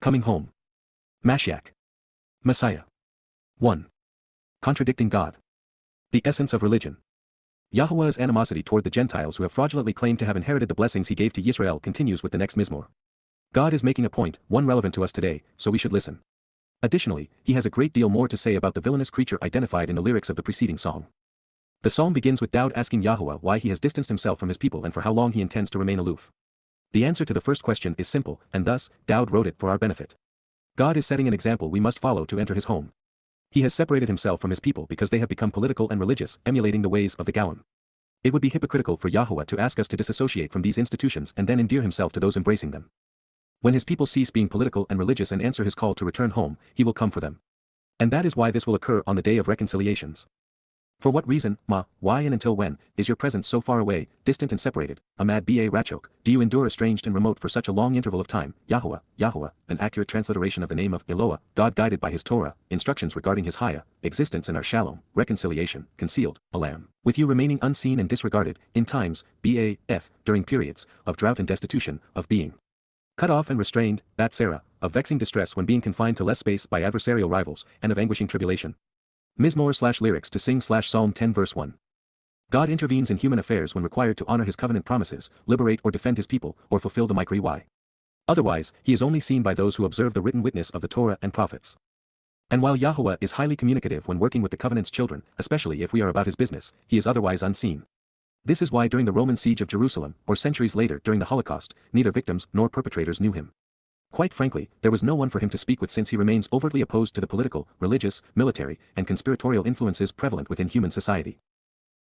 Coming home. Mashyach. Messiah. 1. Contradicting God. The essence of religion. Yahowah's animosity toward the Gentiles who have fraudulently claimed to have inherited the blessings he gave to Israel continues with the next Mizmor. God is making a point, one relevant to us today, so we should listen. Additionally, he has a great deal more to say about the villainous creature identified in the lyrics of the preceding song. The psalm begins with Dowd asking Yahowah why he has distanced himself from his people and for how long he intends to remain aloof. The answer to the first question is simple, and thus, Dowd wrote it for our benefit. God is setting an example we must follow to enter his home. He has separated himself from his people because they have become political and religious, emulating the ways of the Gowan. It would be hypocritical for Yahowah to ask us to disassociate from these institutions and then endear himself to those embracing them. When his people cease being political and religious and answer his call to return home, he will come for them. And that is why this will occur on the day of reconciliations. For what reason, why and until when, is your presence so far away, distant and separated, Amad Ba Rachok, do you endure estranged and remote for such a long interval of time, Yahowah, an accurate transliteration of the name of Eloah, God guided by his Torah, instructions regarding his Haya, existence and our Shalom, reconciliation, concealed, Alam, with you remaining unseen and disregarded, in times, during periods, of drought and destitution, of being cut off and restrained, Sarah, of vexing distress when being confined to less space by adversarial rivals, and of anguishing tribulation. Mizmor/lyrics to sing/Psalm 10 verse 1. God intervenes in human affairs when required to honor his covenant promises, liberate or defend his people, or fulfill the Mikri Y. Otherwise, he is only seen by those who observe the written witness of the Torah and prophets. And while Yahowah is highly communicative when working with the covenant's children, especially if we are about his business, he is otherwise unseen. This is why during the Roman siege of Jerusalem, or centuries later during the Holocaust, neither victims nor perpetrators knew him. Quite frankly, there was no one for him to speak with since he remains overtly opposed to the political, religious, military, and conspiratorial influences prevalent within human society.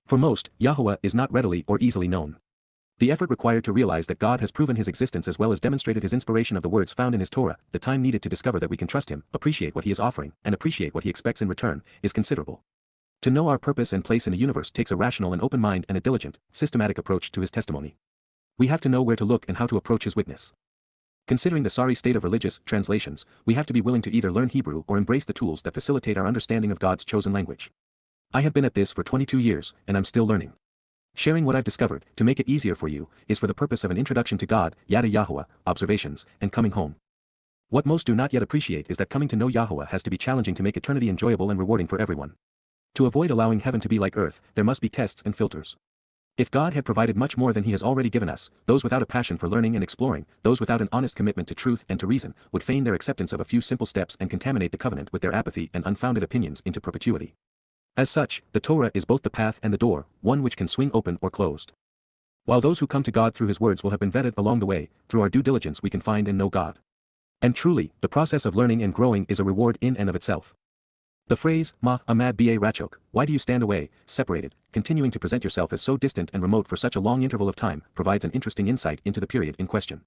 For most, Yahowah is not readily or easily known. The effort required to realize that God has proven his existence as well as demonstrated his inspiration of the words found in his Torah, the time needed to discover that we can trust him, appreciate what he is offering, and appreciate what he expects in return, is considerable. To know our purpose and place in the universe takes a rational and open mind and a diligent, systematic approach to his testimony. We have to know where to look and how to approach his witness. Considering the sorry state of religious translations, we have to be willing to either learn Hebrew or embrace the tools that facilitate our understanding of God's chosen language. I have been at this for 22 years, and I'm still learning. Sharing what I've discovered, to make it easier for you, is for the purpose of an introduction to God, Yada Yahowah, observations, and coming home. What most do not yet appreciate is that coming to know Yahowah has to be challenging to make eternity enjoyable and rewarding for everyone. To avoid allowing heaven to be like earth, there must be tests and filters. If God had provided much more than he has already given us, those without a passion for learning and exploring, those without an honest commitment to truth and to reason, would feign their acceptance of a few simple steps and contaminate the covenant with their apathy and unfounded opinions into perpetuity. As such, the Torah is both the path and the door, one which can swing open or closed. While those who come to God through his words will have been vetted along the way, through our due diligence we can find and know God. And truly, the process of learning and growing is a reward in and of itself. The phrase, Amad Ba Rachok, why do you stand away, separated, continuing to present yourself as so distant and remote for such a long interval of time, provides an interesting insight into the period in question.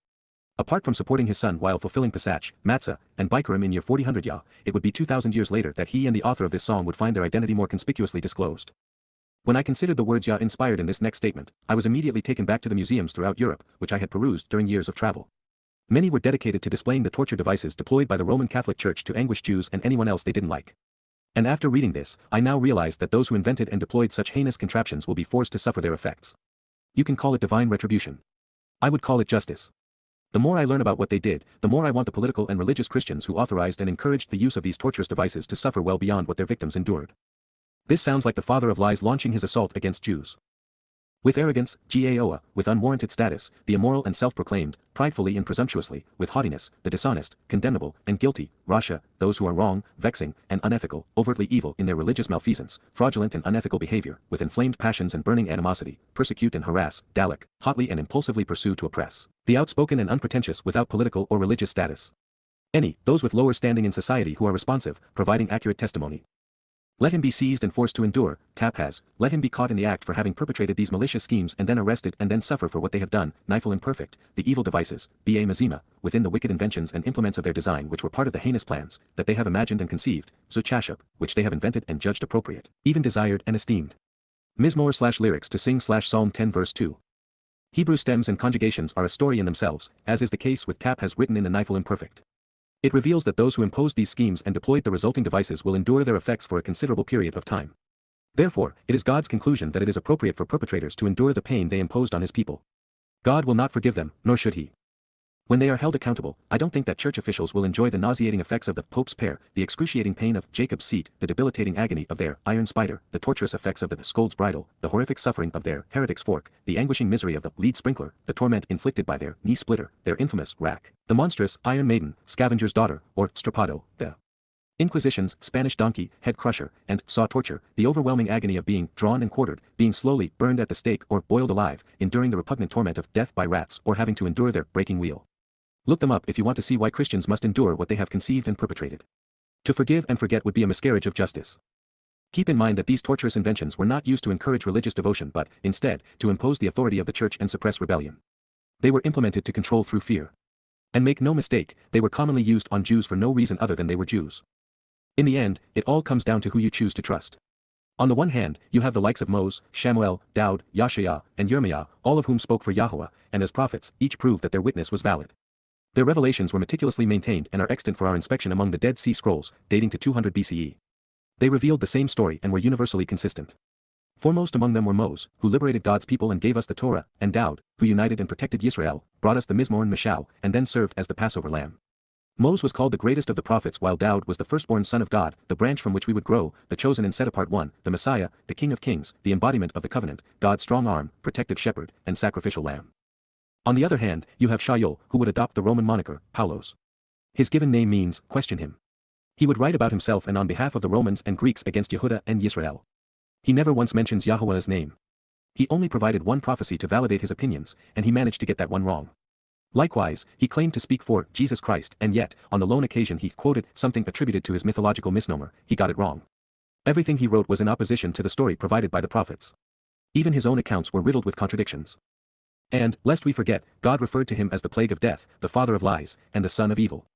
Apart from supporting his son while fulfilling Pesach, Matzah, and Bikurim in year 4000 Yah, it would be 2,000 years later that he and the author of this song would find their identity more conspicuously disclosed. When I considered the words Yah inspired in this next statement, I was immediately taken back to the museums throughout Europe, which I had perused during years of travel. Many were dedicated to displaying the torture devices deployed by the Roman Catholic Church to anguish Jews and anyone else they didn't like. And after reading this, I now realize that those who invented and deployed such heinous contraptions will be forced to suffer their effects. You can call it divine retribution. I would call it justice. The more I learn about what they did, the more I want the political and religious Christians who authorized and encouraged the use of these torturous devices to suffer well beyond what their victims endured. This sounds like the father of lies launching his assault against Jews. With arrogance, Yahowah, with unwarranted status, the immoral and self-proclaimed, pridefully and presumptuously, with haughtiness, the dishonest, condemnable, and guilty, Rasha, those who are wrong, vexing, and unethical, overtly evil in their religious malfeasance, fraudulent and unethical behavior, with inflamed passions and burning animosity, persecute and harass, Dalek, hotly and impulsively pursue to oppress, the outspoken and unpretentious without political or religious status. Those with lower standing in society who are responsive, providing accurate testimony. Let him be seized and forced to endure, Taphaz, let him be caught in the act for having perpetrated these malicious schemes and then arrested and then suffer for what they have done, Nifle imperfect, the evil devices, Ba Mazima, within the wicked inventions and implements of their design which were part of the heinous plans, that they have imagined and conceived, Zuchashab, which they have invented and judged appropriate, even desired and esteemed. Mizmor/lyrics to sing/Psalm 10 verse 2. Hebrew stems and conjugations are a story in themselves, as is the case with Taphaz written in the Nifle imperfect. It reveals that those who imposed these schemes and deployed the resulting devices will endure their effects for a considerable period of time. Therefore, it is God's conclusion that it is appropriate for perpetrators to endure the pain they imposed on his people. God will not forgive them, nor should he. When they are held accountable, I don't think that church officials will enjoy the nauseating effects of the Pope's pear, the excruciating pain of Jacob's seat, the debilitating agony of their iron spider, the torturous effects of the scold's bridle, the horrific suffering of their heretic's fork, the anguishing misery of the lead sprinkler, the torment inflicted by their knee splitter, their infamous rack, the monstrous iron maiden, scavenger's daughter, or strapado, the Inquisition's Spanish donkey, head crusher, and saw torture, the overwhelming agony of being drawn and quartered, being slowly burned at the stake or boiled alive, enduring the repugnant torment of death by rats or having to endure their breaking wheel. Look them up if you want to see why Christians must endure what they have conceived and perpetrated. To forgive and forget would be a miscarriage of justice. Keep in mind that these torturous inventions were not used to encourage religious devotion but, instead, to impose the authority of the church and suppress rebellion. They were implemented to control through fear. And make no mistake, they were commonly used on Jews for no reason other than they were Jews. In the end, it all comes down to who you choose to trust. On the one hand, you have the likes of Moses, Shamuel, Daud, Yashaya, and Yirmiah, all of whom spoke for Yahowah, and as prophets, each proved that their witness was valid. Their revelations were meticulously maintained and are extant for our inspection among the Dead Sea Scrolls, dating to 200 BCE. They revealed the same story and were universally consistent. Foremost among them were Moses, who liberated God's people and gave us the Torah, and Daud, who united and protected Yisrael, brought us the Mizmor and Mashal, and then served as the Passover lamb. Moses was called the greatest of the prophets while Daud was the firstborn son of God, the branch from which we would grow, the chosen and set apart one, the Messiah, the King of Kings, the embodiment of the covenant, God's strong arm, protective shepherd, and sacrificial lamb. On the other hand, you have Shaul, who would adopt the Roman moniker, Paulos. His given name means, question him. He would write about himself and on behalf of the Romans and Greeks against Yehuda and Yisrael. He never once mentions Yahowah's name. He only provided one prophecy to validate his opinions, and he managed to get that one wrong. Likewise, he claimed to speak for Jesus Christ and yet, on the lone occasion he quoted something attributed to his mythological misnomer, he got it wrong. Everything he wrote was in opposition to the story provided by the prophets. Even his own accounts were riddled with contradictions. And, lest we forget, God referred to him as the plague of death, the father of lies, and the son of evil.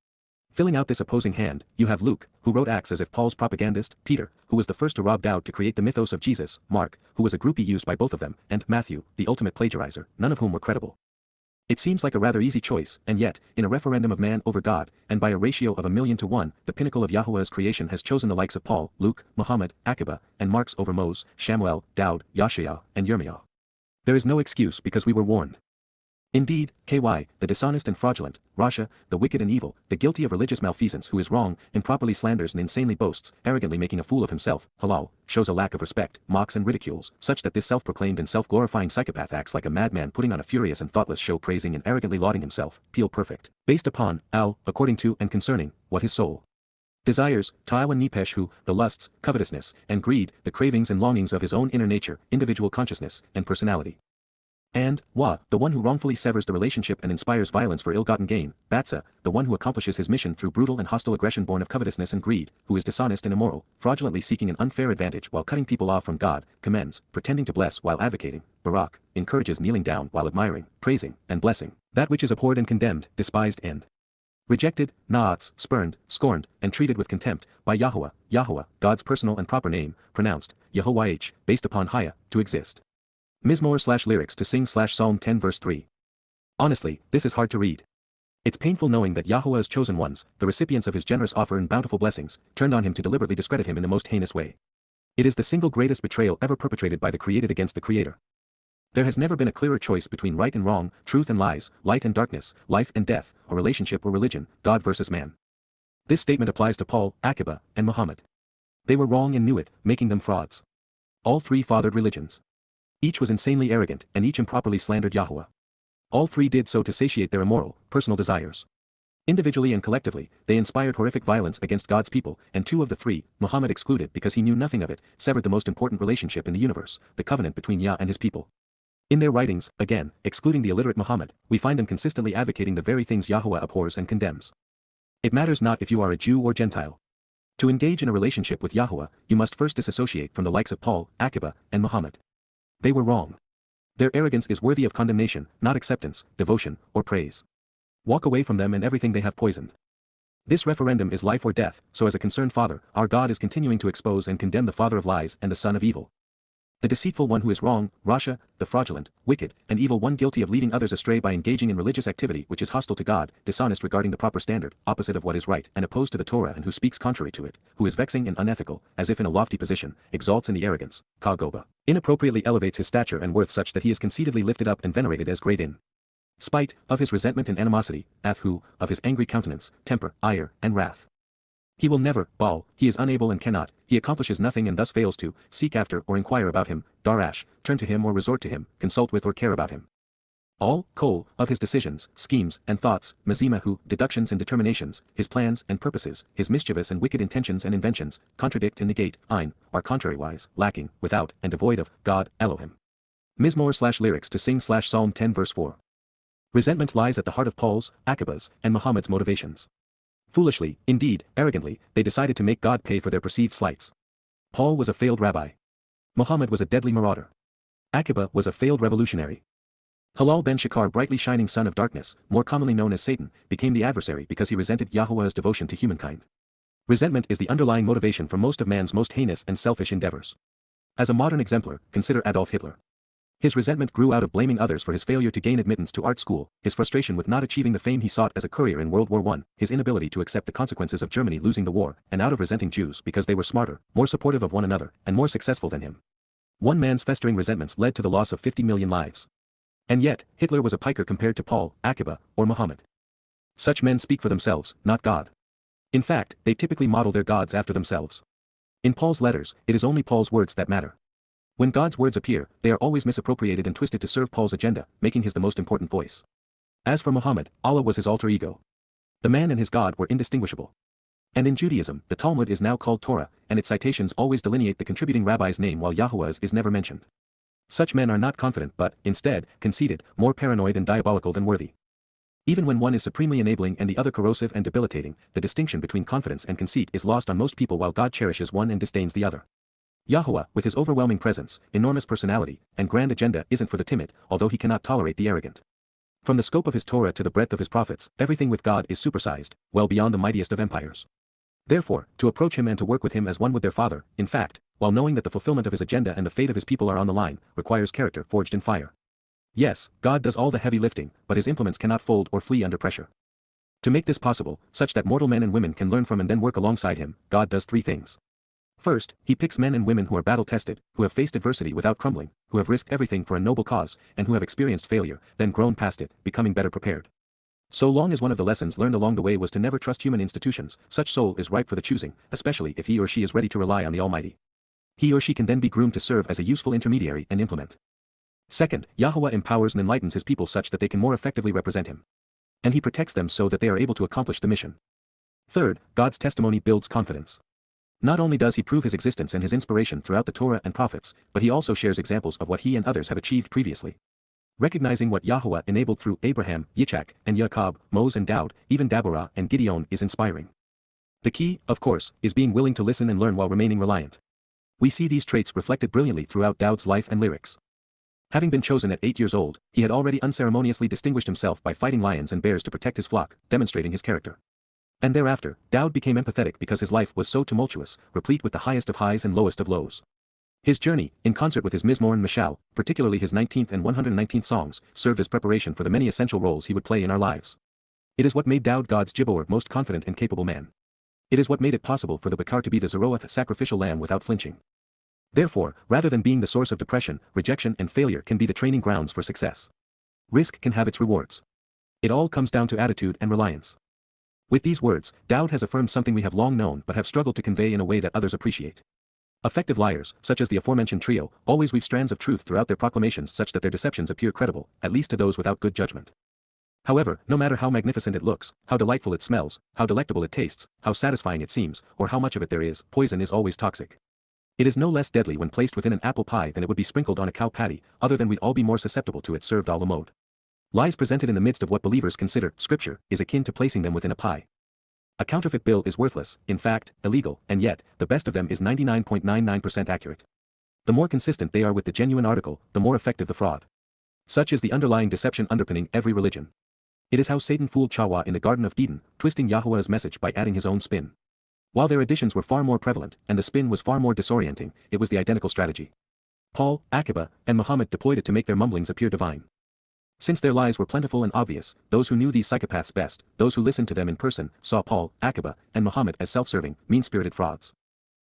Filling out this opposing hand, you have Luke, who wrote Acts as if Paul's propagandist, Peter, who was the first to rob Daud to create the mythos of Jesus, Mark, who was a groupie used by both of them, and Matthew, the ultimate plagiarizer, none of whom were credible. It seems like a rather easy choice, and yet, in a referendum of man over God, and by a ratio of 1,000,000 to 1, the pinnacle of Yahowah's creation has chosen the likes of Paul, Luke, Muhammad, Akiba, and Marx over Moses, Shamuel, Daud, Yashaya, and Yirmiah. There is no excuse because we were warned. Indeed, KY, the dishonest and fraudulent, Rasha, the wicked and evil, the guilty of religious malfeasance who is wrong, improperly slanders and insanely boasts, arrogantly making a fool of himself, halal, shows a lack of respect, mocks and ridicules, such that this self-proclaimed and self-glorifying psychopath acts like a madman putting on a furious and thoughtless show praising and arrogantly lauding himself, peel perfect, based upon, according to and concerning, what his soul desires, Taiwan Nipesh who, the lusts, covetousness, and greed, the cravings and longings of his own inner nature, individual consciousness, and personality. And, Wa, the one who wrongfully severs the relationship and inspires violence for ill-gotten gain, Batsa, the one who accomplishes his mission through brutal and hostile aggression born of covetousness and greed, who is dishonest and immoral, fraudulently seeking an unfair advantage while cutting people off from God, commends, pretending to bless while advocating, Barak, encourages kneeling down while admiring, praising, and blessing, that which is abhorred and condemned, despised and rejected, Naats, spurned, scorned, and treated with contempt, by Yahowah, Yahowah, God's personal and proper name, pronounced, Yehovah, based upon Haya, to exist. Mizmor/lyrics to sing Psalm 10 verse 3. Honestly, this is hard to read. It's painful knowing that Yahowah's chosen ones, the recipients of his generous offer and bountiful blessings, turned on him to deliberately discredit him in the most heinous way. It is the single greatest betrayal ever perpetrated by the created against the Creator. There has never been a clearer choice between right and wrong, truth and lies, light and darkness, life and death, or relationship or religion, God versus man. This statement applies to Paul, Akiba, and Muhammad. They were wrong and knew it, making them frauds. All three fathered religions. Each was insanely arrogant, and each improperly slandered Yahowah. All three did so to satiate their immoral, personal desires. Individually and collectively, they inspired horrific violence against God's people, and two of the three, Muhammad excluded because he knew nothing of it, severed the most important relationship in the universe, the covenant between Yah and his people. In their writings, again, excluding the illiterate Muhammad, we find them consistently advocating the very things Yahowah abhors and condemns. It matters not if you are a Jew or Gentile. To engage in a relationship with Yahowah, you must first disassociate from the likes of Paul, Akiba, and Muhammad. They were wrong. Their arrogance is worthy of condemnation, not acceptance, devotion, or praise. Walk away from them and everything they have poisoned. This referendum is life or death, so as a concerned father, our God is continuing to expose and condemn the father of lies and the son of evil. The deceitful one who is wrong, Rasha, the fraudulent, wicked, and evil one guilty of leading others astray by engaging in religious activity which is hostile to God, dishonest regarding the proper standard, opposite of what is right and opposed to the Torah and who speaks contrary to it, who is vexing and unethical, as if in a lofty position, exalts in the arrogance, Kagoba, inappropriately elevates his stature and worth such that he is conceitedly lifted up and venerated as great in Spite, of his resentment and animosity, who, of his angry countenance, temper, ire, and wrath. He will never, Baal, he is unable and cannot, he accomplishes nothing and thus fails to, seek after or inquire about him, Darash, turn to him or resort to him, consult with or care about him. All, Kol, of his decisions, schemes, and thoughts, Mazimahu, deductions and determinations, his plans and purposes, his mischievous and wicked intentions and inventions, contradict and negate, are contrariwise, lacking, without, and devoid of, God, Elohim. Mizmor/lyrics to sing/Psalm 10 verse 4. Resentment lies at the heart of Paul's, Akiba's, and Muhammad's motivations. Foolishly, indeed, arrogantly, they decided to make God pay for their perceived slights. Paul was a failed rabbi. Muhammad was a deadly marauder. Akiba was a failed revolutionary. Halal ben Shakar, brightly shining son of darkness, more commonly known as Satan, became the adversary because he resented Yahowah's devotion to humankind. Resentment is the underlying motivation for most of man's most heinous and selfish endeavors. As a modern exemplar, consider Adolf Hitler. His resentment grew out of blaming others for his failure to gain admittance to art school, his frustration with not achieving the fame he sought as a courier in World War I, his inability to accept the consequences of Germany losing the war, and out of resenting Jews because they were smarter, more supportive of one another, and more successful than him. One man's festering resentments led to the loss of 50 million lives. And yet, Hitler was a piker compared to Paul, Akiba, or Muhammad. Such men speak for themselves, not God. In fact, they typically model their gods after themselves. In Paul's letters, it is only Paul's words that matter. When God's words appear, they are always misappropriated and twisted to serve Paul's agenda, making his the most important voice. As for Muhammad, Allah was his alter ego. The man and his God were indistinguishable. And in Judaism, the Talmud is now called Torah, and its citations always delineate the contributing rabbi's name while Yahowah's is never mentioned. Such men are not confident but, instead, conceited, more paranoid and diabolical than worthy. Even when one is supremely enabling and the other corrosive and debilitating, the distinction between confidence and conceit is lost on most people while God cherishes one and disdains the other. Yahowah, with his overwhelming presence, enormous personality, and grand agenda isn't for the timid, although he cannot tolerate the arrogant. From the scope of his Torah to the breadth of his prophets, everything with God is supersized, well beyond the mightiest of empires. Therefore, to approach him and to work with him as one with their Father, in fact, while knowing that the fulfillment of his agenda and the fate of his people are on the line, requires character forged in fire. Yes, God does all the heavy lifting, but his implements cannot fold or flee under pressure. To make this possible, such that mortal men and women can learn from and then work alongside him, God does three things. First, he picks men and women who are battle-tested, who have faced adversity without crumbling, who have risked everything for a noble cause, and who have experienced failure, then grown past it, becoming better prepared. So long as one of the lessons learned along the way was to never trust human institutions, such soul is ripe for the choosing, especially if he or she is ready to rely on the Almighty. He or she can then be groomed to serve as a useful intermediary and implement. Second, Yahowah empowers and enlightens his people such that they can more effectively represent him. And he protects them so that they are able to accomplish the mission. Third, God's testimony builds confidence. Not only does he prove his existence and his inspiration throughout the Torah and prophets, but he also shares examples of what he and others have achieved previously. Recognizing what Yahowah enabled through Abraham, Yitzhak, and Jacob, Moses and Daud, even Deborah and Gideon is inspiring. The key, of course, is being willing to listen and learn while remaining reliant. We see these traits reflected brilliantly throughout Daud's life and lyrics. Having been chosen at 8 years old, he had already unceremoniously distinguished himself by fighting lions and bears to protect his flock, demonstrating his character. And thereafter, Daud became empathetic because his life was so tumultuous, replete with the highest of highs and lowest of lows. His journey, in concert with his Mizmor and Mashyach, particularly his 19th and 119th songs, served as preparation for the many essential roles he would play in our lives. It is what made Daud God's Gibbor most confident and capable man. It is what made it possible for the Bakar to be the Zeroath sacrificial lamb without flinching. Therefore, rather than being the source of depression, rejection and failure can be the training grounds for success. Risk can have its rewards. It all comes down to attitude and reliance. With these words, Daud has affirmed something we have long known but have struggled to convey in a way that others appreciate. Effective liars, such as the aforementioned trio, always weave strands of truth throughout their proclamations such that their deceptions appear credible, at least to those without good judgment. However, no matter how magnificent it looks, how delightful it smells, how delectable it tastes, how satisfying it seems, or how much of it there is, poison is always toxic. It is no less deadly when placed within an apple pie than it would be sprinkled on a cow patty, other than we'd all be more susceptible to it served a la mode. Lies presented in the midst of what believers consider scripture is akin to placing them within a pie. A counterfeit bill is worthless, in fact, illegal, and yet, the best of them is 99.99% accurate. The more consistent they are with the genuine article, the more effective the fraud. Such is the underlying deception underpinning every religion. It is how Satan fooled Chawah in the Garden of Eden, twisting Yahowah's message by adding his own spin. While their additions were far more prevalent, and the spin was far more disorienting, it was the identical strategy. Paul, Akiba, and Muhammad deployed it to make their mumblings appear divine. Since their lies were plentiful and obvious, those who knew these psychopaths best, those who listened to them in person, saw Paul, Akiba, and Muhammad as self-serving, mean-spirited frauds.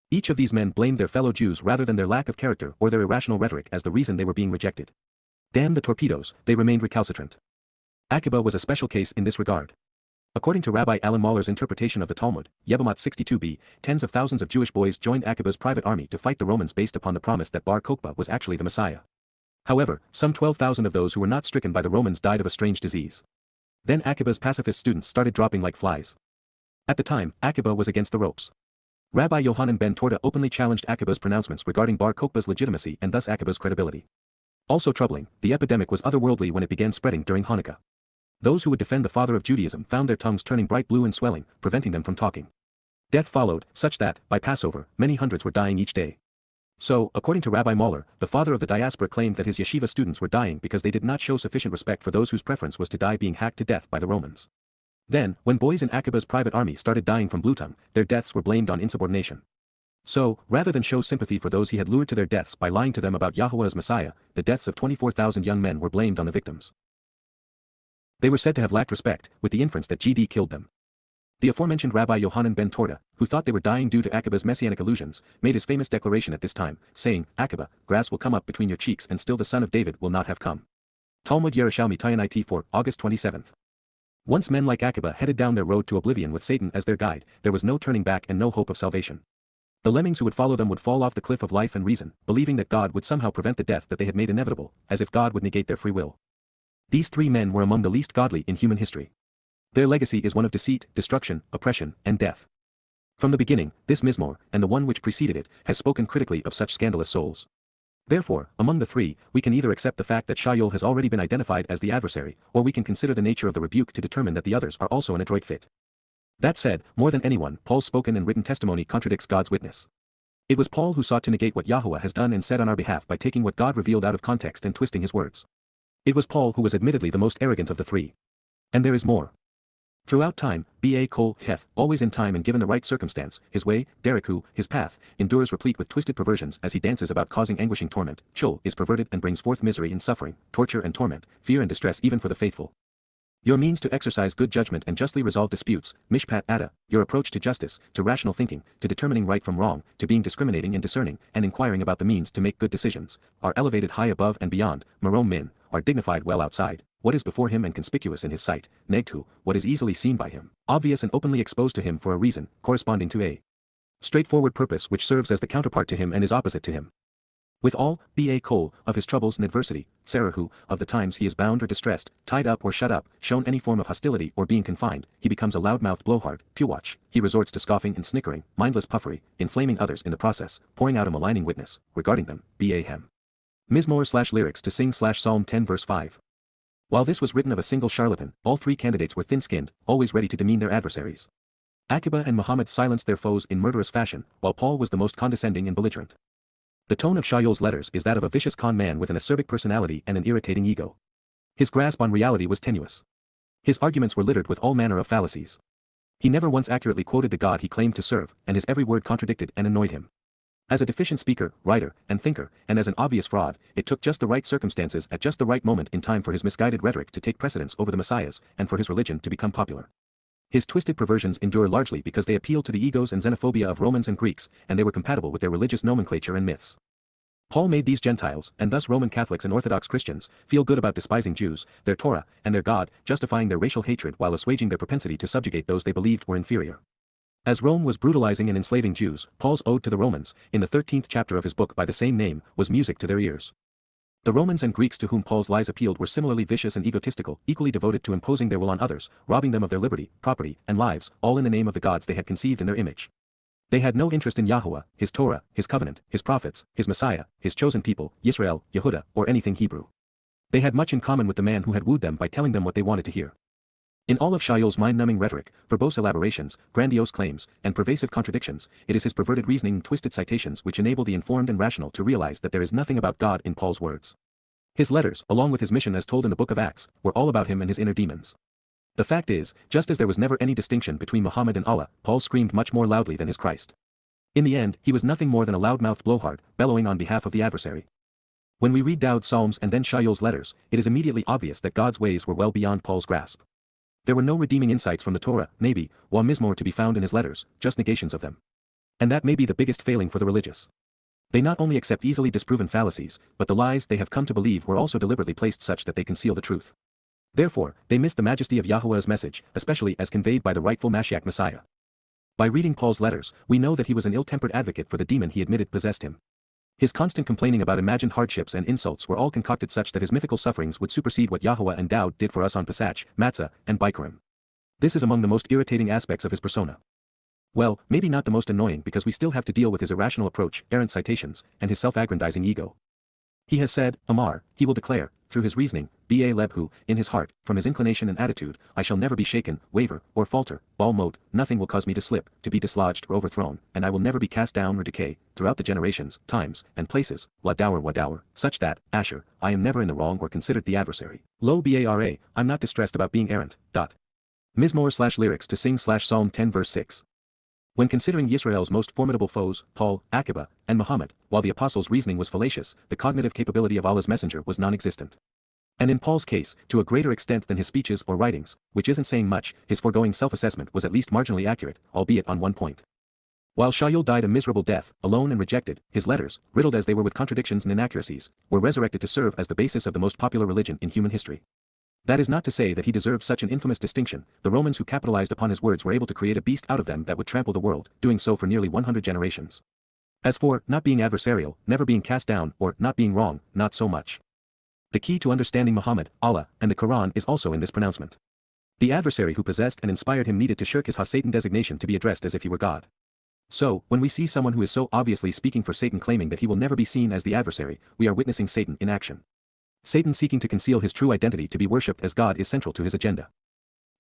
Each of these men blamed their fellow Jews rather than their lack of character or their irrational rhetoric as the reason they were being rejected. Damn the torpedoes, they remained recalcitrant. Akiba was a special case in this regard. According to Rabbi Alan Mahler's interpretation of the Talmud, Yebamot 62b, tens of thousands of Jewish boys joined Akiba's private army to fight the Romans based upon the promise that Bar Kokhba was actually the Messiah. However, some 12,000 of those who were not stricken by the Romans died of a strange disease. Then Akiba's pacifist students started dropping like flies. At the time, Akiba was against the ropes. Rabbi Yohanan ben Torah openly challenged Akiba's pronouncements regarding Bar Kokhba's legitimacy and thus Akiba's credibility. Also troubling, the epidemic was otherworldly when it began spreading during Hanukkah. Those who would defend the father of Judaism found their tongues turning bright blue and swelling, preventing them from talking. Death followed, such that, by Passover, many hundreds were dying each day. So, according to Rabbi Mahler, the father of the diaspora claimed that his yeshiva students were dying because they did not show sufficient respect for those whose preference was to die being hacked to death by the Romans. Then, when boys in Akiba's private army started dying from blue tongue, their deaths were blamed on insubordination. So, rather than show sympathy for those he had lured to their deaths by lying to them about Yahowah as Messiah, the deaths of 24,000 young men were blamed on the victims. They were said to have lacked respect, with the inference that GD killed them. The aforementioned Rabbi Yohanan ben Torah, who thought they were dying due to Akiba's messianic illusions, made his famous declaration at this time, saying, Akiba, grass will come up between your cheeks and still the son of David will not have come. Talmud Yerushalmi Towrah for August 27. Once men like Akiba headed down their road to oblivion with Satan as their guide, there was no turning back and no hope of salvation. The lemmings who would follow them would fall off the cliff of life and reason, believing that God would somehow prevent the death that they had made inevitable, as if God would negate their free will. These three men were among the least godly in human history. Their legacy is one of deceit, destruction, oppression, and death. From the beginning, this Mizmor, and the one which preceded it, has spoken critically of such scandalous souls. Therefore, among the three, we can either accept the fact that Shaul has already been identified as the adversary, or we can consider the nature of the rebuke to determine that the others are also an adroit fit. That said, more than anyone, Paul's spoken and written testimony contradicts God's witness. It was Paul who sought to negate what Yahowah has done and said on our behalf by taking what God revealed out of context and twisting his words. It was Paul who was admittedly the most arrogant of the three. And there is more. Throughout time, Ba Kol Heth, always in time and given the right circumstance, his way, Dereku, his path, endures replete with twisted perversions as he dances about causing anguishing torment, Chul is perverted and brings forth misery and suffering, torture and torment, fear and distress even for the faithful. Your means to exercise good judgment and justly resolve disputes, Mishpat Ada, your approach to justice, to rational thinking, to determining right from wrong, to being discriminating and discerning, and inquiring about the means to make good decisions, are elevated high above and beyond, Marom Min, are dignified well outside, what is before him and conspicuous in his sight, Negtu, what is easily seen by him, obvious and openly exposed to him for a reason, corresponding to a straightforward purpose which serves as the counterpart to him and is opposite to him. With all, Ba Kol, of his troubles and adversity, Serahu, of the times he is bound or distressed, tied up or shut up, shown any form of hostility or being confined, he becomes a loud-mouthed blowhard, Puwatch, he resorts to scoffing and snickering, mindless puffery, inflaming others in the process, pouring out a maligning witness, regarding them, Ba Hem. Mizmor/lyrics to sing/Psalm 10 verse 5. While this was written of a single charlatan, all three candidates were thin-skinned, always ready to demean their adversaries. Akiba and Muhammad silenced their foes in murderous fashion, while Paul was the most condescending and belligerent. The tone of Shaul's letters is that of a vicious con man with an acerbic personality and an irritating ego. His grasp on reality was tenuous. His arguments were littered with all manner of fallacies. He never once accurately quoted the God he claimed to serve, and his every word contradicted and annoyed him. As a deficient speaker, writer, and thinker, and as an obvious fraud, it took just the right circumstances at just the right moment in time for his misguided rhetoric to take precedence over the Messiahs, and for his religion to become popular. His twisted perversions endure largely because they appealed to the egos and xenophobia of Romans and Greeks, and they were compatible with their religious nomenclature and myths. Paul made these Gentiles, and thus Roman Catholics and Orthodox Christians, feel good about despising Jews, their Torah, and their God, justifying their racial hatred while assuaging their propensity to subjugate those they believed were inferior. As Rome was brutalizing and enslaving Jews, Paul's ode to the Romans, in the 13th chapter of his book by the same name, was music to their ears. The Romans and Greeks to whom Paul's lies appealed were similarly vicious and egotistical, equally devoted to imposing their will on others, robbing them of their liberty, property, and lives, all in the name of the gods they had conceived in their image. They had no interest in Yahowah, his Torah, his covenant, his prophets, his Messiah, his chosen people, Yisrael, Yehuda, or anything Hebrew. They had much in common with the man who had wooed them by telling them what they wanted to hear. In all of Shaul's mind-numbing rhetoric, verbose elaborations, grandiose claims, and pervasive contradictions, it is his perverted reasoning and twisted citations which enable the informed and rational to realize that there is nothing about God in Paul's words. His letters, along with his mission as told in the book of Acts, were all about him and his inner demons. The fact is, just as there was never any distinction between Muhammad and Allah, Paul screamed much more loudly than his Christ. In the end, he was nothing more than a loud-mouthed blowhard, bellowing on behalf of the adversary. When we read Daud's Psalms and then Shaul's letters, it is immediately obvious that God's ways were well beyond Paul's grasp. There were no redeeming insights from the Torah, maybe, while Mizmor to be found in his letters, just negations of them. And that may be the biggest failing for the religious. They not only accept easily disproven fallacies, but the lies they have come to believe were also deliberately placed such that they conceal the truth. Therefore, they missed the majesty of Yahowah's message, especially as conveyed by the rightful Mashyach Messiah. By reading Paul's letters, we know that he was an ill-tempered advocate for the demon he admitted possessed him. His constant complaining about imagined hardships and insults were all concocted such that his mythical sufferings would supersede what Yahowah and Dowd did for us on Pesach, Matzah, and Bikurim. This is among the most irritating aspects of his persona. Well, maybe not the most annoying because we still have to deal with his irrational approach, errant citations, and his self-aggrandizing ego. He has said, Amar, he will declare, through his reasoning, Ba Lebhu, in his heart, from his inclination and attitude, I shall never be shaken, waver, or falter, Bal Mot, nothing will cause me to slip, to be dislodged or overthrown, and I will never be cast down or decay, throughout the generations, times, and places, Wadawer, such that, Asher, I am never in the wrong or considered the adversary. Lo Bara, I'm not distressed about being errant. Mizmor/lyrics to sing /Psalm 10 verse 6. When considering Yisrael's most formidable foes, Paul, Akiba, and Muhammad, while the apostles' reasoning was fallacious, the cognitive capability of Allah's messenger was non-existent. And in Paul's case, to a greater extent than his speeches or writings, which isn't saying much, his foregoing self-assessment was at least marginally accurate, albeit on one point. While Shaul died a miserable death, alone and rejected, his letters, riddled as they were with contradictions and inaccuracies, were resurrected to serve as the basis of the most popular religion in human history. That is not to say that he deserved such an infamous distinction. The Romans who capitalized upon his words were able to create a beast out of them that would trample the world, doing so for nearly 100 generations. As for not being adversarial, never being cast down, or not being wrong, not so much. The key to understanding Muhammad, Allah, and the Quran is also in this pronouncement. The adversary who possessed and inspired him needed to shirk his ha-Satan designation to be addressed as if he were God. So, when we see someone who is so obviously speaking for Satan claiming that he will never be seen as the adversary, we are witnessing Satan in action. Satan seeking to conceal his true identity to be worshipped as God is central to his agenda.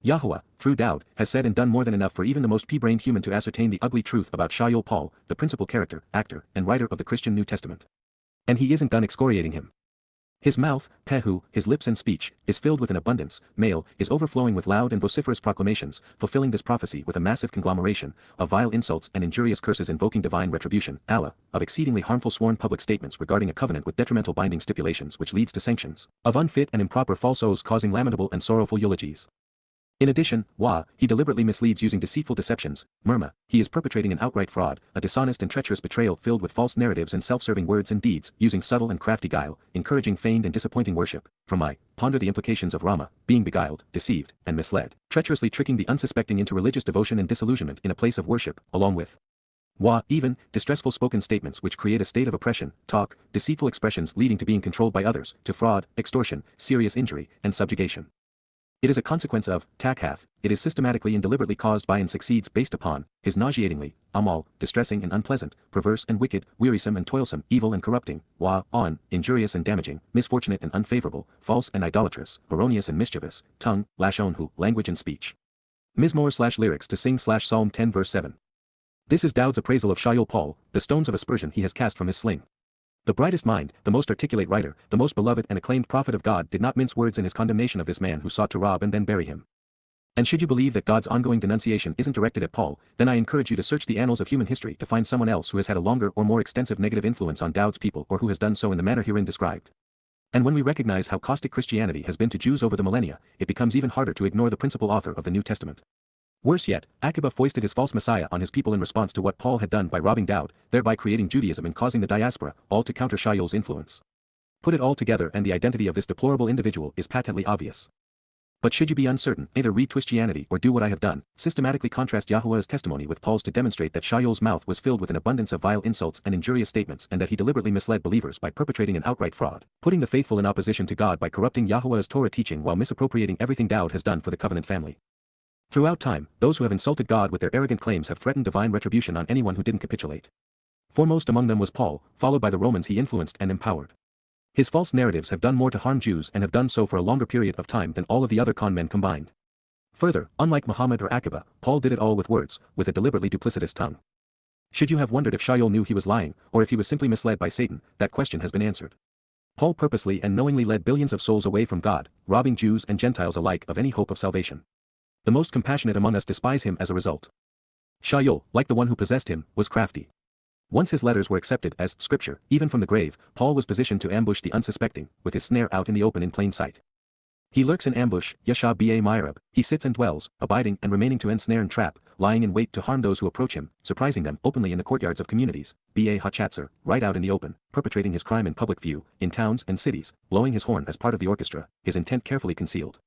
Yahowah, through Dowd, has said and done more than enough for even the most pea-brained human to ascertain the ugly truth about Shaul Paul, the principal character, actor, and writer of the Christian New Testament. And he isn't done excoriating him. His mouth, Pehu, his lips and speech, is filled with an abundance, male, is overflowing with loud and vociferous proclamations, fulfilling this prophecy with a massive conglomeration, of vile insults and injurious curses invoking divine retribution, Allah, of exceedingly harmful sworn public statements regarding a covenant with detrimental binding stipulations which leads to sanctions, of unfit and improper false oaths causing lamentable and sorrowful eulogies. In addition, he deliberately misleads using deceitful deceptions, murmur, he is perpetrating an outright fraud, a dishonest and treacherous betrayal filled with false narratives and self-serving words and deeds, using subtle and crafty guile, encouraging feigned and disappointing worship, ponder the implications of Rama, being beguiled, deceived, and misled, treacherously tricking the unsuspecting into religious devotion and disillusionment in a place of worship, along with even, distressful spoken statements which create a state of oppression, talk, deceitful expressions leading to being controlled by others, to fraud, extortion, serious injury, and subjugation. It is a consequence of, takhath, it is systematically and deliberately caused by and succeeds based upon, his nauseatingly, amal, distressing and unpleasant, perverse and wicked, wearisome and toilsome, evil and corrupting, injurious and damaging, misfortunate and unfavorable, false and idolatrous, erroneous and mischievous, tongue, lashonhu, language and speech. Mizmor/lyrics to sing /Psalm 10 verse 7. This is Dowd's appraisal of Shaul Paul, the stones of aspersion he has cast from his sling. The brightest mind, the most articulate writer, the most beloved and acclaimed prophet of God did not mince words in his condemnation of this man who sought to rob and then bury him. And should you believe that God's ongoing denunciation isn't directed at Paul, then I encourage you to search the annals of human history to find someone else who has had a longer or more extensive negative influence on Dowd's people or who has done so in the manner herein described. And when we recognize how caustic Christianity has been to Jews over the millennia, it becomes even harder to ignore the principal author of the New Testament. Worse yet, Akiba foisted his false messiah on his people in response to what Paul had done by robbing Dowd, thereby creating Judaism and causing the diaspora, all to counter Shaul's influence. Put it all together and the identity of this deplorable individual is patently obvious. But should you be uncertain, either read Twistianity or do what I have done, systematically contrast Yahowah's testimony with Paul's to demonstrate that Shaul's mouth was filled with an abundance of vile insults and injurious statements and that he deliberately misled believers by perpetrating an outright fraud, putting the faithful in opposition to God by corrupting Yahowah's Torah teaching while misappropriating everything Dowd has done for the covenant family. Throughout time, those who have insulted God with their arrogant claims have threatened divine retribution on anyone who didn't capitulate. Foremost among them was Paul, followed by the Romans he influenced and empowered. His false narratives have done more to harm Jews and have done so for a longer period of time than all of the other con men combined. Further, unlike Muhammad or Akiba, Paul did it all with words, with a deliberately duplicitous tongue. Should you have wondered if Shaul knew he was lying, or if he was simply misled by Satan, that question has been answered. Paul purposely and knowingly led billions of souls away from God, robbing Jews and Gentiles alike of any hope of salvation. The most compassionate among us despise him as a result. Shaul, like the one who possessed him, was crafty. Once his letters were accepted as scripture, even from the grave, Paul was positioned to ambush the unsuspecting, with his snare out in the open in plain sight. He lurks in ambush, Yasha ba Myrab, he sits and dwells, abiding and remaining to ensnare and trap, lying in wait to harm those who approach him, surprising them openly in the courtyards of communities, ba Hachatzer, right out in the open, perpetrating his crime in public view, in towns and cities, blowing his horn as part of the orchestra, his intent carefully concealed.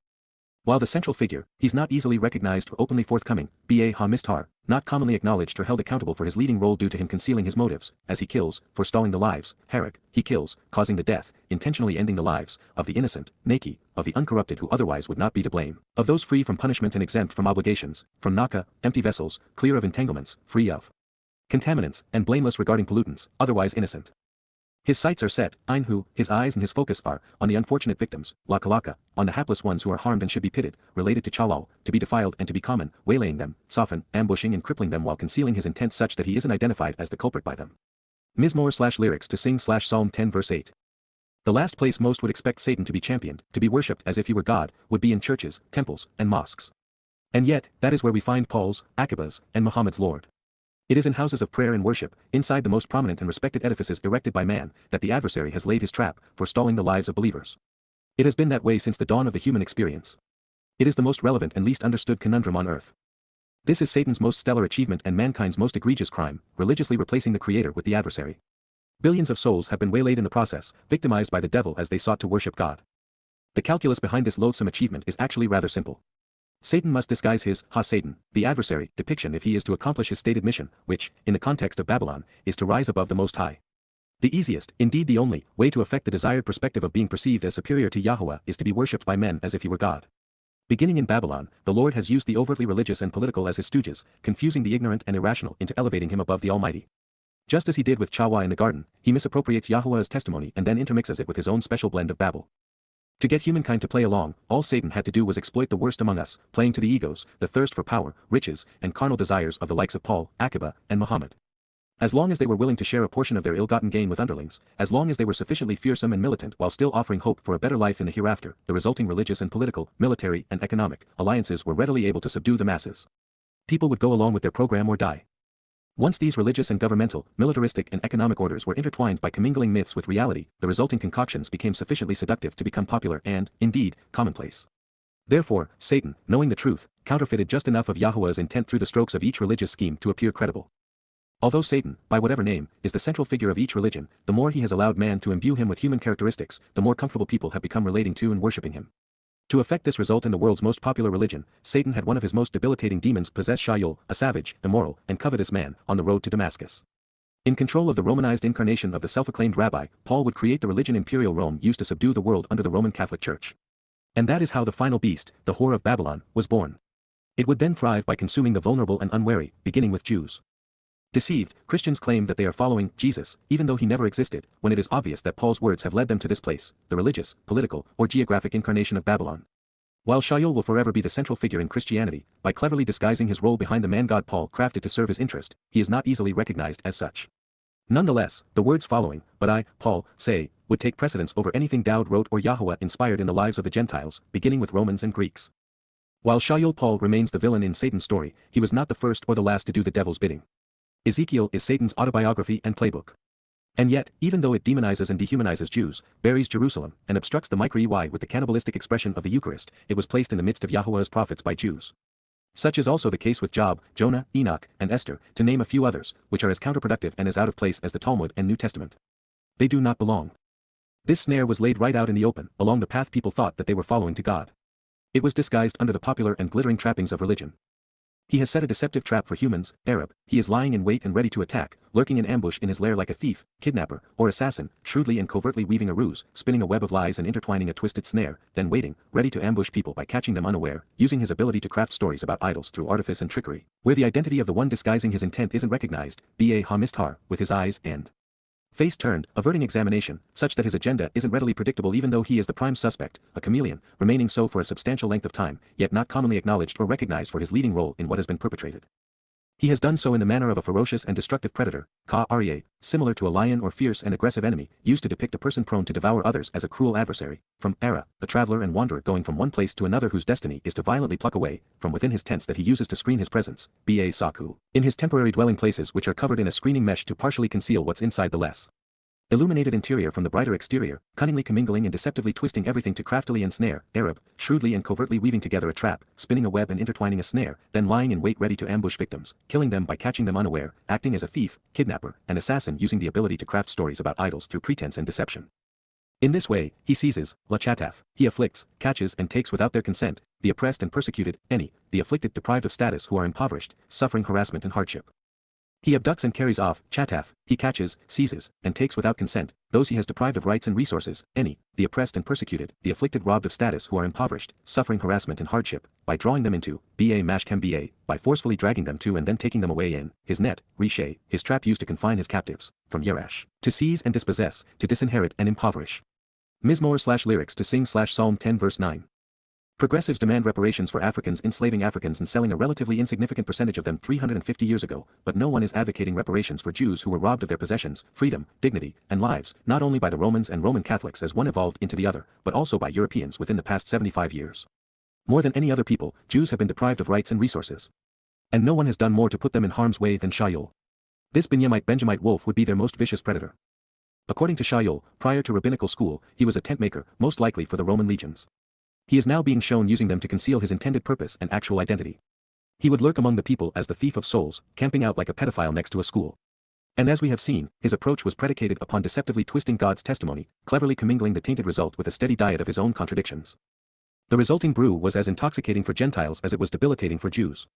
While the central figure, he's not easily recognized or openly forthcoming, ba not commonly acknowledged or held accountable for his leading role due to him concealing his motives, as he kills, forestalling the lives, Harak, he kills, causing the death, intentionally ending the lives, of the innocent, Naki, of the uncorrupted who otherwise would not be to blame, of those free from punishment and exempt from obligations, from Naka, empty vessels, clear of entanglements, free of contaminants, and blameless regarding pollutants, otherwise innocent. His sights are set, Einhu, his eyes and his focus are, on the unfortunate victims, Lakalaka, on the hapless ones who are harmed and should be pitted, related to Chalal, to be defiled and to be common, waylaying them, Safan, ambushing and crippling them while concealing his intent such that he isn't identified as the culprit by them. Mizmor/lyrics to sing Psalm 10 verse 8. The last place most would expect Satan to be championed, to be worshipped as if he were God, would be in churches, temples, and mosques. And yet, that is where we find Paul's, Akiba's, and Muhammad's Lord. It is in houses of prayer and worship, inside the most prominent and respected edifices erected by man, that the adversary has laid his trap, forestalling the lives of believers. It has been that way since the dawn of the human experience. It is the most relevant and least understood conundrum on earth. This is Satan's most stellar achievement and mankind's most egregious crime, religiously replacing the Creator with the adversary. Billions of souls have been waylaid in the process, victimized by the devil as they sought to worship God. The calculus behind this loathsome achievement is actually rather simple. Satan must disguise his, Satan, the adversary, depiction if he is to accomplish his stated mission, which, in the context of Babylon, is to rise above the Most High. The easiest, indeed the only, way to affect the desired perspective of being perceived as superior to Yahowah is to be worshipped by men as if he were God. Beginning in Babylon, the Lord has used the overtly religious and political as his stooges, confusing the ignorant and irrational into elevating him above the Almighty. Just as he did with Chawah in the garden, he misappropriates Yahowah's testimony and then intermixes it with his own special blend of Babel. To get humankind to play along, all Satan had to do was exploit the worst among us, playing to the egos, the thirst for power, riches, and carnal desires of the likes of Paul, Akiba, and Muhammad. As long as they were willing to share a portion of their ill-gotten gain with underlings, as long as they were sufficiently fearsome and militant while still offering hope for a better life in the hereafter, the resulting religious and political, military, and economic alliances were readily able to subdue the masses. People would go along with their program or die. Once these religious and governmental, militaristic and economic orders were intertwined by commingling myths with reality, the resulting concoctions became sufficiently seductive to become popular and, indeed, commonplace. Therefore, Satan, knowing the truth, counterfeited just enough of Yahowah's intent through the strokes of each religious scheme to appear credible. Although Satan, by whatever name, is the central figure of each religion, the more he has allowed man to imbue him with human characteristics, the more comfortable people have become relating to and worshipping him. To effect this result in the world's most popular religion, Satan had one of his most debilitating demons possess Shaul, a savage, immoral, and covetous man, on the road to Damascus. In control of the Romanized incarnation of the self-acclaimed rabbi, Paul would create the religion Imperial Rome used to subdue the world under the Roman Catholic Church. And that is how the final beast, the whore of Babylon, was born. It would then thrive by consuming the vulnerable and unwary, beginning with Jews. Deceived, Christians claim that they are following Jesus, even though he never existed, when it is obvious that Paul's words have led them to this place, the religious, political, or geographic incarnation of Babylon. While Shaul will forever be the central figure in Christianity, by cleverly disguising his role behind the man-god Paul crafted to serve his interest, he is not easily recognized as such. Nonetheless, the words following, "But I, Paul, say," would take precedence over anything Dowd wrote or Yahowah inspired in the lives of the Gentiles, beginning with Romans and Greeks. While Shaul Paul remains the villain in Satan's story, he was not the first or the last to do the devil's bidding. Ezekiel is Satan's autobiography and playbook. And yet, even though it demonizes and dehumanizes Jews, buries Jerusalem, and obstructs the micro-EY with the cannibalistic expression of the Eucharist, it was placed in the midst of Yahowah's prophets by Jews. Such is also the case with Job, Jonah, Enoch, and Esther, to name a few others, which are as counterproductive and as out of place as the Talmud and New Testament. They do not belong. This snare was laid right out in the open, along the path people thought that they were following to God. It was disguised under the popular and glittering trappings of religion. He has set a deceptive trap for humans, Arab, he is lying in wait and ready to attack, lurking in ambush in his lair like a thief, kidnapper, or assassin, shrewdly and covertly weaving a ruse, spinning a web of lies and intertwining a twisted snare, then waiting, ready to ambush people by catching them unaware, using his ability to craft stories about idols through artifice and trickery, where the identity of the one disguising his intent isn't recognized, ba with his eyes and face turned, averting examination, such that his agenda isn't readily predictable even though he is the prime suspect, a chameleon, remaining so for a substantial length of time, yet not commonly acknowledged or recognized for his leading role in what has been perpetrated. He has done so in the manner of a ferocious and destructive predator, similar to a lion or fierce and aggressive enemy, used to depict a person prone to devour others as a cruel adversary, from Ara, the traveler and wanderer going from one place to another whose destiny is to violently pluck away, from within his tents that he uses to screen his presence, in his temporary dwelling places which are covered in a screening mesh to partially conceal what's inside the less illuminated interior from the brighter exterior, cunningly commingling and deceptively twisting everything to craftily ensnare, Arab, shrewdly and covertly weaving together a trap, spinning a web and intertwining a snare, then lying in wait ready to ambush victims, killing them by catching them unaware, acting as a thief, kidnapper, and assassin using the ability to craft stories about idols through pretense and deception. In this way, he seizes, lachataf, he afflicts, catches and takes without their consent, the oppressed and persecuted, the afflicted deprived of status who are impoverished, suffering harassment and hardship. He abducts and carries off, chataf, he catches, seizes, and takes without consent, those he has deprived of rights and resources, the oppressed and persecuted, the afflicted robbed of status who are impoverished, suffering harassment and hardship, by drawing them into, by forcefully dragging them to and then taking them away in, his net, rishay, his trap used to confine his captives, from yerash, to seize and dispossess, to disinherit and impoverish. Mizmor/lyrics to sing Psalm 10 verse 9. Progressives demand reparations for Africans enslaving Africans and selling a relatively insignificant percentage of them 350 years ago, but no one is advocating reparations for Jews who were robbed of their possessions, freedom, dignity, and lives, not only by the Romans and Roman Catholics as one evolved into the other, but also by Europeans within the past 75 years. More than any other people, Jews have been deprived of rights and resources. And no one has done more to put them in harm's way than Shaul. This Benjamite wolf would be their most vicious predator. According to Shaul, prior to rabbinical school, he was a tent maker, most likely for the Roman legions. He is now being shown using them to conceal his intended purpose and actual identity. He would lurk among the people as the thief of souls, camping out like a pedophile next to a school. And as we have seen, his approach was predicated upon deceptively twisting God's testimony, cleverly commingling the tainted result with a steady diet of his own contradictions. The resulting brew was as intoxicating for Gentiles as it was debilitating for Jews.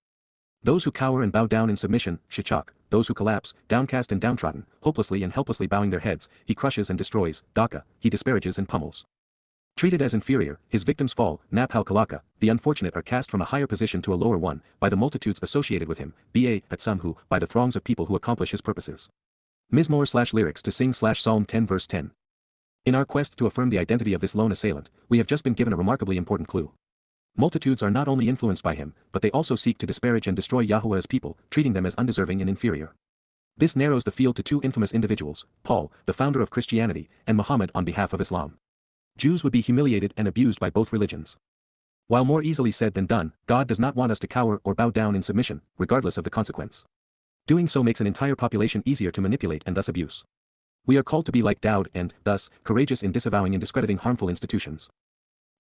Those who cower and bow down in submission, shachak, those who collapse, downcast and downtrodden, hopelessly and helplessly bowing their heads, he crushes and destroys, daka, he disparages and pummels. Treated as inferior, his victims fall, naphal kalaka, the unfortunate are cast from a higher position to a lower one, by the multitudes associated with him, at some who, by the throngs of people who accomplish his purposes. Mizmor/lyrics to sing Psalm 10 verse 10. In our quest to affirm the identity of this lone assailant, we have just been given a remarkably important clue. Multitudes are not only influenced by him, but they also seek to disparage and destroy Yahowah's people, treating them as undeserving and inferior. This narrows the field to two infamous individuals, Paul, the founder of Christianity, and Muhammad on behalf of Islam. Jews would be humiliated and abused by both religions. While more easily said than done, God does not want us to cower or bow down in submission, regardless of the consequence. Doing so makes an entire population easier to manipulate and thus abuse. We are called to be like Daud and, thus, courageous in disavowing and discrediting harmful institutions.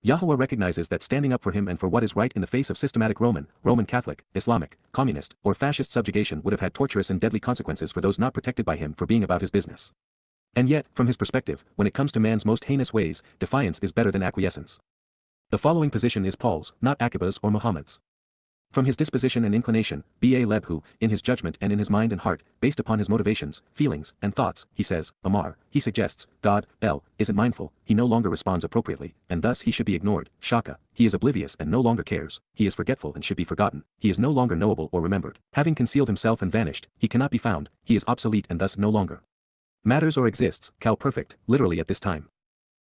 Yahowah recognizes that standing up for him and for what is right in the face of systematic Roman Catholic, Islamic, communist, or fascist subjugation would have had torturous and deadly consequences for those not protected by him for being about his business. And yet, from his perspective, when it comes to man's most heinous ways, defiance is better than acquiescence. The following position is Paul's, not Akiba's or Muhammad's. From his disposition and inclination, Lebhu, in his judgment and in his mind and heart, based upon his motivations, feelings, and thoughts, he says, Amar, he suggests, God, isn't mindful, he no longer responds appropriately, and thus he should be ignored, Shaka, he is oblivious and no longer cares, he is forgetful and should be forgotten, he is no longer knowable or remembered, having concealed himself and vanished, he cannot be found, he is obsolete and thus no longer matters or exists, Kal perfect, literally at this time.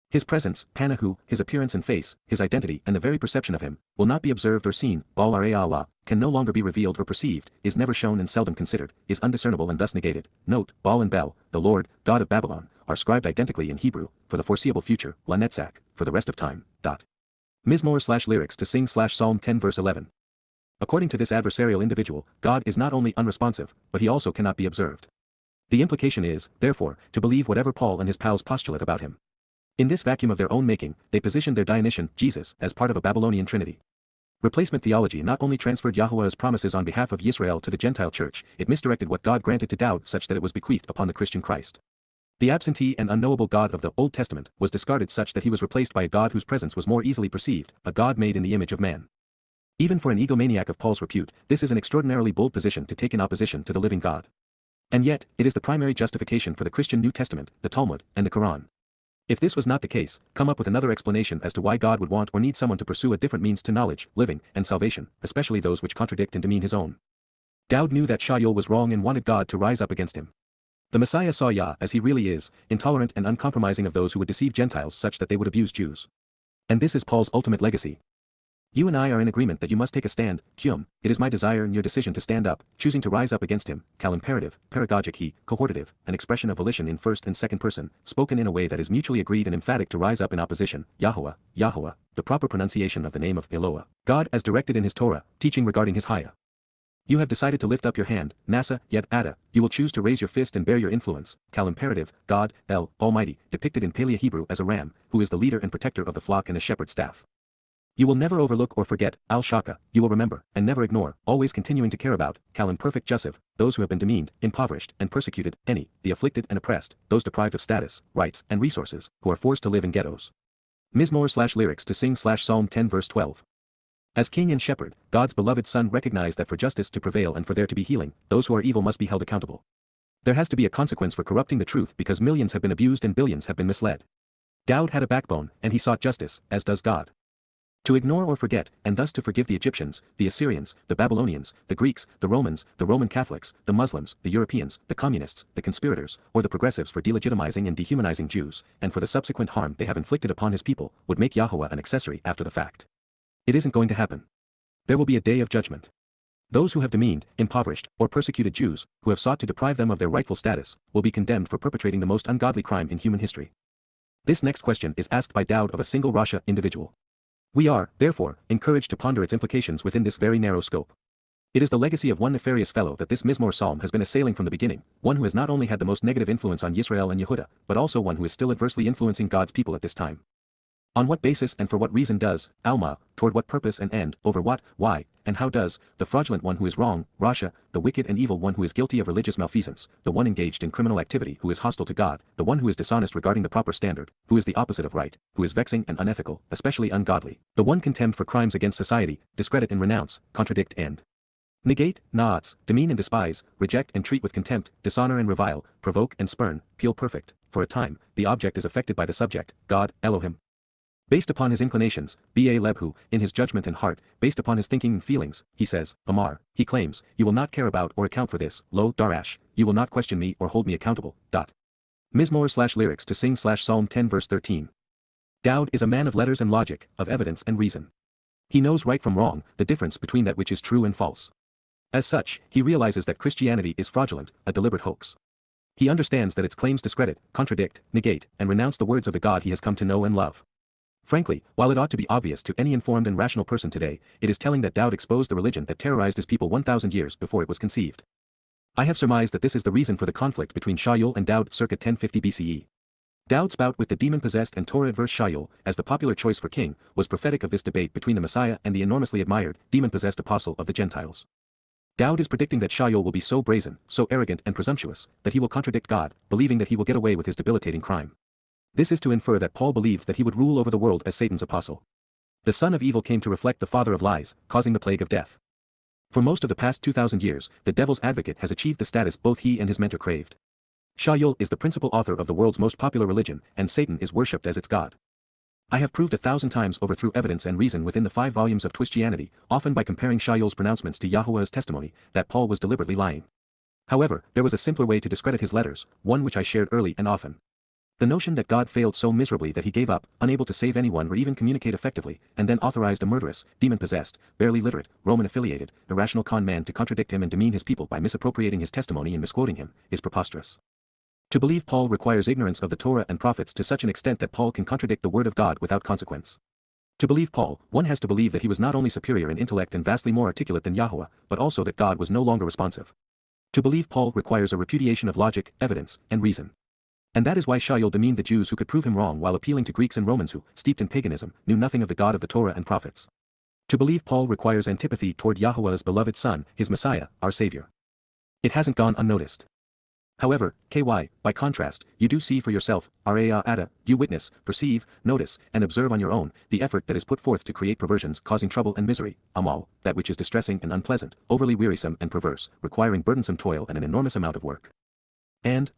His presence, Panahu, his appearance and face, his identity and the very perception of him, will not be observed or seen, Baal Allah, can no longer be revealed or perceived, is never shown and seldom considered, is undiscernible and thus negated. Note, Baal and Bel, the Lord, God of Babylon, are scribed identically in Hebrew, for the foreseeable future, La Netzach, for the rest of time. Mizmor/lyrics to sing Psalm 10 verse 11. According to this adversarial individual, God is not only unresponsive, but he also cannot be observed. The implication is, therefore, to believe whatever Paul and his pals postulate about him. In this vacuum of their own making, they positioned their Dionysian, Jesus, as part of a Babylonian trinity. Replacement theology not only transferred Yahowah's promises on behalf of Yisrael to the Gentile church, it misdirected what God granted to Daud such that it was bequeathed upon the Christian Christ. The absentee and unknowable God of the Old Testament was discarded such that he was replaced by a God whose presence was more easily perceived, a God made in the image of man. Even for an egomaniac of Paul's repute, this is an extraordinarily bold position to take in opposition to the living God. And yet, it is the primary justification for the Christian New Testament, the Talmud, and the Quran. If this was not the case, come up with another explanation as to why God would want or need someone to pursue a different means to knowledge, living, and salvation, especially those which contradict and demean his own. Daud knew that Shaul was wrong and wanted God to rise up against him. The Messiah saw Yah as he really is, intolerant and uncompromising of those who would deceive Gentiles such that they would abuse Jews. And this is Paul's ultimate legacy. You and I are in agreement that you must take a stand, Kyum, it is my desire and your decision to stand up, choosing to rise up against him, Kal imperative, paragogic he, cohortative, an expression of volition in first and second person, spoken in a way that is mutually agreed and emphatic to rise up in opposition, Yahowah, Yahowah, the proper pronunciation of the name of Eloah, God as directed in his Torah, teaching regarding his Haya. You have decided to lift up your hand, Nasa, yet Ada, you will choose to raise your fist and bear your influence, Kal imperative, God, El, Almighty, depicted in Paleo Hebrew as a ram, who is the leader and protector of the flock and a shepherd's staff. You will never overlook or forget, al-shaka, you will remember, and never ignore, always continuing to care about, kalim perfect jussive, those who have been demeaned, impoverished, and persecuted, any, the afflicted and oppressed, those deprived of status, rights, and resources, who are forced to live in ghettos. Mizmor/lyrics to sing/Psalm 10 verse 12. As king and shepherd, God's beloved son recognized that for justice to prevail and for there to be healing, those who are evil must be held accountable. There has to be a consequence for corrupting the truth because millions have been abused and billions have been misled. Dowd had a backbone, and he sought justice, as does God. To ignore or forget, and thus to forgive the Egyptians, the Assyrians, the Babylonians, the Greeks, the Romans, the Roman Catholics, the Muslims, the Europeans, the communists, the conspirators, or the progressives for delegitimizing and dehumanizing Jews, and for the subsequent harm they have inflicted upon his people, would make Yahowah an accessory after the fact. It isn't going to happen. There will be a day of judgment. Those who have demeaned, impoverished, or persecuted Jews, who have sought to deprive them of their rightful status, will be condemned for perpetrating the most ungodly crime in human history. This next question is asked by Dowd of a single Rasha individual. We are, therefore, encouraged to ponder its implications within this very narrow scope. It is the legacy of one nefarious fellow that this Mizmor psalm has been assailing from the beginning, one who has not only had the most negative influence on Yisrael and Yehuda, but also one who is still adversely influencing God's people at this time. On what basis and for what reason does, Alma, toward what purpose and end, over what, why, and how does, the fraudulent one who is wrong, Rasha, the wicked and evil one who is guilty of religious malfeasance, the one engaged in criminal activity who is hostile to God, the one who is dishonest regarding the proper standard, who is the opposite of right, who is vexing and unethical, especially ungodly, the one contemned for crimes against society, discredit and renounce, contradict and negate, naats, demean and despise, reject and treat with contempt, dishonor and revile, provoke and spurn, peel perfect, for a time, the object is affected by the subject, God, Elohim. Based upon his inclinations, B.A. Lebhu, in his judgment and heart, based upon his thinking and feelings, he says, Amar, he claims, you will not care about or account for this, lo, Darash, you will not question me or hold me accountable. Mizmor/lyrics to sing/Psalm 10 verse 13. Dowd is a man of letters and logic, of evidence and reason. He knows right from wrong, the difference between that which is true and false. As such, he realizes that Christianity is fraudulent, a deliberate hoax. He understands that its claims discredit, contradict, negate, and renounce the words of the God he has come to know and love. Frankly, while it ought to be obvious to any informed and rational person today, it is telling that Dowd exposed the religion that terrorized his people 1,000 years before it was conceived. I have surmised that this is the reason for the conflict between Shaul and Dowd circa 1050 BCE. Dowd's bout with the demon-possessed and Torah-adverse Shaul, as the popular choice for king, was prophetic of this debate between the Messiah and the enormously admired, demon-possessed apostle of the Gentiles. Dowd is predicting that Shaul will be so brazen, so arrogant and presumptuous, that he will contradict God, believing that he will get away with his debilitating crime. This is to infer that Paul believed that he would rule over the world as Satan's apostle. The son of evil came to reflect the father of lies, causing the plague of death. For most of the past 2,000 years, the devil's advocate has achieved the status both he and his mentor craved. Shaul is the principal author of the world's most popular religion, and Satan is worshipped as its god. I have proved 1,000 times over through evidence and reason within the 5 volumes of Twistianity, often by comparing Shaul's pronouncements to Yahowah's testimony, that Paul was deliberately lying. However, there was a simpler way to discredit his letters, one which I shared early and often. The notion that God failed so miserably that he gave up, unable to save anyone or even communicate effectively, and then authorized a murderous, demon-possessed, barely literate, Roman-affiliated, irrational con man to contradict him and demean his people by misappropriating his testimony and misquoting him, is preposterous. To believe Paul requires ignorance of the Torah and prophets to such an extent that Paul can contradict the word of God without consequence. To believe Paul, one has to believe that he was not only superior in intellect and vastly more articulate than Yahowah, but also that God was no longer responsive. To believe Paul requires a repudiation of logic, evidence, and reason. And that is why Shaul demeaned the Jews who could prove him wrong while appealing to Greeks and Romans who, steeped in paganism, knew nothing of the God of the Torah and prophets. To believe Paul requires antipathy toward Yahowah's beloved Son, his Messiah, our Savior. It hasn't gone unnoticed. However, KY, by contrast, you do see for yourself, Ada, you witness, perceive, notice, and observe on your own, the effort that is put forth to create perversions causing trouble and misery, Amal, that which is distressing and unpleasant, overly wearisome and perverse, requiring burdensome toil and an enormous amount of work. And,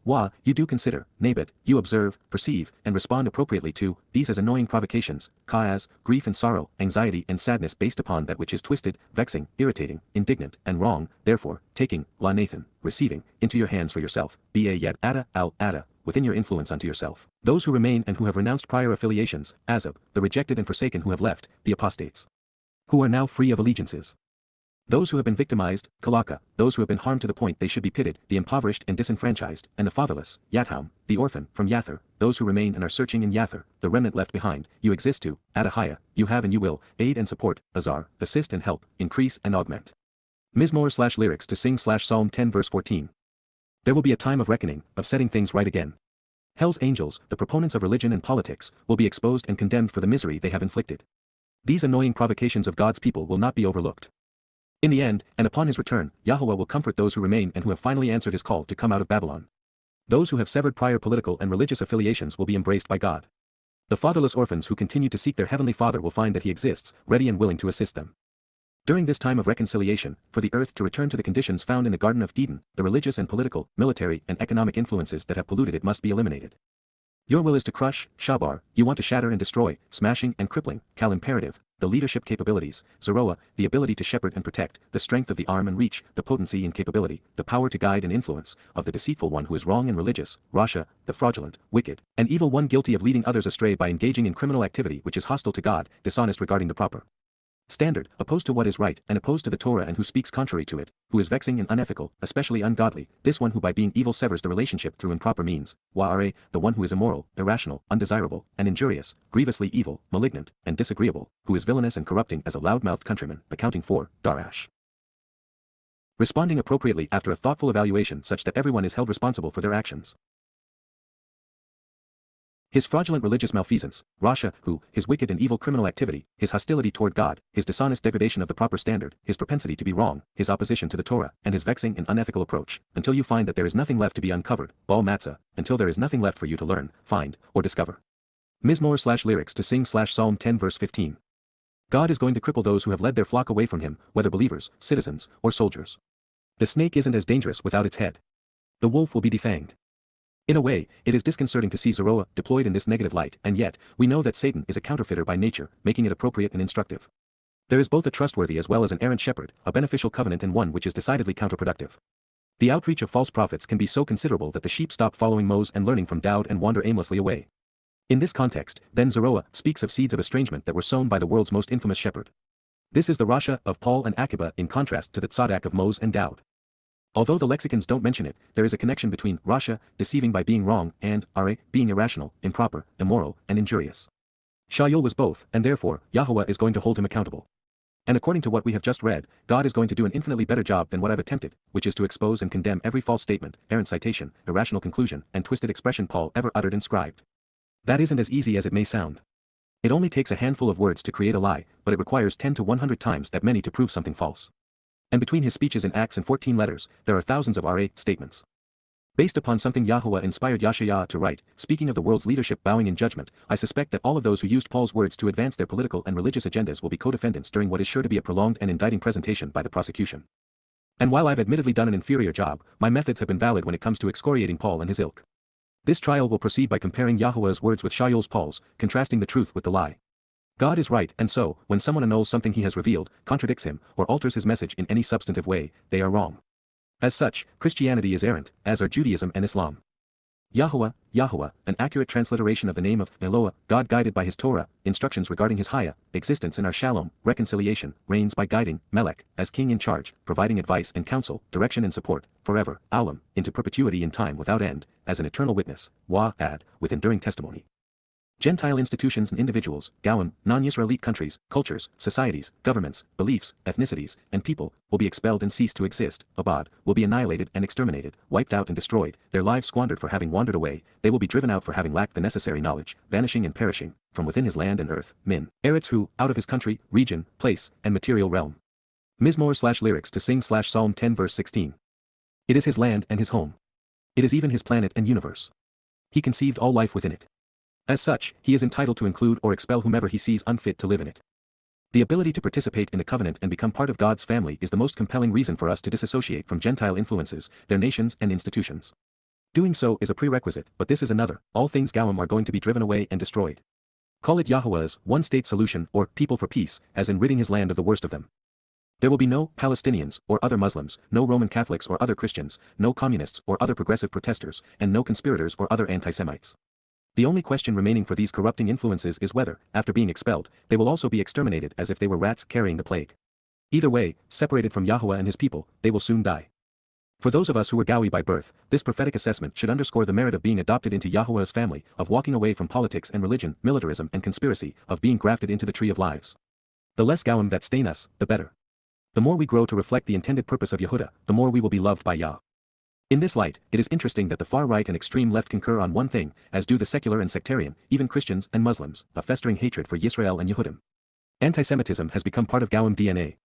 you do consider, Nabat, you observe, perceive, and respond appropriately to, these as annoying provocations, Kaaz, grief and sorrow, anxiety and sadness based upon that which is twisted, vexing, irritating, indignant, and wrong, therefore, taking, La Nathan, receiving, into your hands for yourself, Ba Yet Ada, within your influence unto yourself, those who remain and who have renounced prior affiliations, Azab, the rejected and forsaken who have left, the apostates. Who are now free of allegiances. Those who have been victimized, Kalaka, those who have been harmed to the point they should be pitted, the impoverished and disenfranchised, and the fatherless, Yatham, the orphan, from Yather, those who remain and are searching in Yather, the remnant left behind, you exist to, Adahaya, you have and you will, aid and support, Azar, assist and help, increase and augment. Mizmor/lyrics to sing/Psalm 10 verse 14. There will be a time of reckoning, of setting things right again. Hell's angels, the proponents of religion and politics, will be exposed and condemned for the misery they have inflicted. These annoying provocations of God's people will not be overlooked. In the end, and upon his return, Yahowah will comfort those who remain and who have finally answered his call to come out of Babylon. Those who have severed prior political and religious affiliations will be embraced by God. The fatherless orphans who continue to seek their heavenly Father will find that he exists, ready and willing to assist them. During this time of reconciliation, for the earth to return to the conditions found in the Garden of Eden, the religious and political, military and economic influences that have polluted it must be eliminated. Your will is to crush, Shabar, you want to shatter and destroy, smashing and crippling, Kal imperative, the leadership capabilities, Zeroah, the ability to shepherd and protect, the strength of the arm and reach, the potency and capability, the power to guide and influence, of the deceitful one who is wrong and religious, Rasha, the fraudulent, wicked, and evil one guilty of leading others astray by engaging in criminal activity which is hostile to God, dishonest regarding the proper standard, opposed to what is right and opposed to the Torah and who speaks contrary to it, who is vexing and unethical, especially ungodly, this one who by being evil severs the relationship through improper means, YRA, the one who is immoral, irrational, undesirable, and injurious, grievously evil, malignant, and disagreeable, who is villainous and corrupting as a loud-mouthed countryman, accounting for, Darash. Responding appropriately after a thoughtful evaluation such that everyone is held responsible for their actions. His fraudulent religious malfeasance, Rasha, who, his wicked and evil criminal activity, his hostility toward God, his dishonest degradation of the proper standard, his propensity to be wrong, his opposition to the Torah, and his vexing and unethical approach, until you find that there is nothing left to be uncovered, Baal Matzah, until there is nothing left for you to learn, find, or discover. Mizmor/lyrics to sing/Psalm 10 verse 15. God is going to cripple those who have led their flock away from him, whether believers, citizens, or soldiers. The snake isn't as dangerous without its head. The wolf will be defanged. In a way, it is disconcerting to see Zeroah deployed in this negative light, and yet, we know that Satan is a counterfeiter by nature, making it appropriate and instructive. There is both a trustworthy as well as an errant shepherd, a beneficial covenant and one which is decidedly counterproductive. The outreach of false prophets can be so considerable that the sheep stop following Moses and learning from Daud and wander aimlessly away. In this context, then Zeroah speaks of seeds of estrangement that were sown by the world's most infamous shepherd. This is the Rasha of Paul and Akiba in contrast to the Tzaddik of Moses and Daud. Although the lexicons don't mention it, there is a connection between Rasha, deceiving by being wrong, and Ra, being irrational, improper, immoral, and injurious. Shaul was both, and therefore, Yahowah is going to hold him accountable. And according to what we have just read, God is going to do an infinitely better job than what I've attempted, which is to expose and condemn every false statement, errant citation, irrational conclusion, and twisted expression Paul ever uttered and scribed. That isn't as easy as it may sound. It only takes a handful of words to create a lie, but it requires 10 to 100 times that many to prove something false. And between his speeches in Acts and 14 letters, there are thousands of RA statements. Based upon something Yahowah inspired Yashayah to write, speaking of the world's leadership bowing in judgment, I suspect that all of those who used Paul's words to advance their political and religious agendas will be co-defendants during what is sure to be a prolonged and indicting presentation by the prosecution. And while I've admittedly done an inferior job, my methods have been valid when it comes to excoriating Paul and his ilk. This trial will proceed by comparing Yahowah's words with Shaul's Paul's, contrasting the truth with the lie. God is right, and so, when someone annuls something he has revealed, contradicts him, or alters his message in any substantive way, they are wrong. As such, Christianity is errant, as are Judaism and Islam. Yahowah, Yahowah, an accurate transliteration of the name of Eloah, God guided by his Torah, instructions regarding his Haya, existence in our Shalom, reconciliation, reigns by guiding, Melech, as king in charge, providing advice and counsel, direction and support, forever, Aulam, into perpetuity in time without end, as an eternal witness, Wa'ad, with enduring testimony. Gentile institutions and individuals, Goim, non-Yisraelite countries, cultures, societies, governments, beliefs, ethnicities, and people, will be expelled and cease to exist, Abad, will be annihilated and exterminated, wiped out and destroyed, their lives squandered for having wandered away, they will be driven out for having lacked the necessary knowledge, vanishing and perishing, from within his land and earth, Min, Eretz who, out of his country, region, place, and material realm. Mizmor/lyrics to sing/Psalm 10 verse 16. It is his land and his home. It is even his planet and universe. He conceived all life within it. As such, he is entitled to include or expel whomever he sees unfit to live in it. The ability to participate in the covenant and become part of God's family is the most compelling reason for us to disassociate from Gentile influences, their nations and institutions. Doing so is a prerequisite, but this is another. All things Goim are going to be driven away and destroyed. Call it Yahowah's one-state solution or people for peace, as in ridding his land of the worst of them. There will be no Palestinians or other Muslims, no Roman Catholics or other Christians, no communists or other progressive protesters, and no conspirators or other anti-Semites. The only question remaining for these corrupting influences is whether, after being expelled, they will also be exterminated as if they were rats carrying the plague. Either way, separated from Yahowah and his people, they will soon die. For those of us who were Gawi by birth, this prophetic assessment should underscore the merit of being adopted into Yahowah's family, of walking away from politics and religion, militarism and conspiracy, of being grafted into the tree of lives. The less Goim that stain us, the better. The more we grow to reflect the intended purpose of Yehuda, the more we will be loved by Yah. In this light, it is interesting that the far right and extreme left concur on one thing, as do the secular and sectarian, even Christians and Muslims, a festering hatred for Yisrael and Yehudim. Antisemitism has become part of Goyim DNA.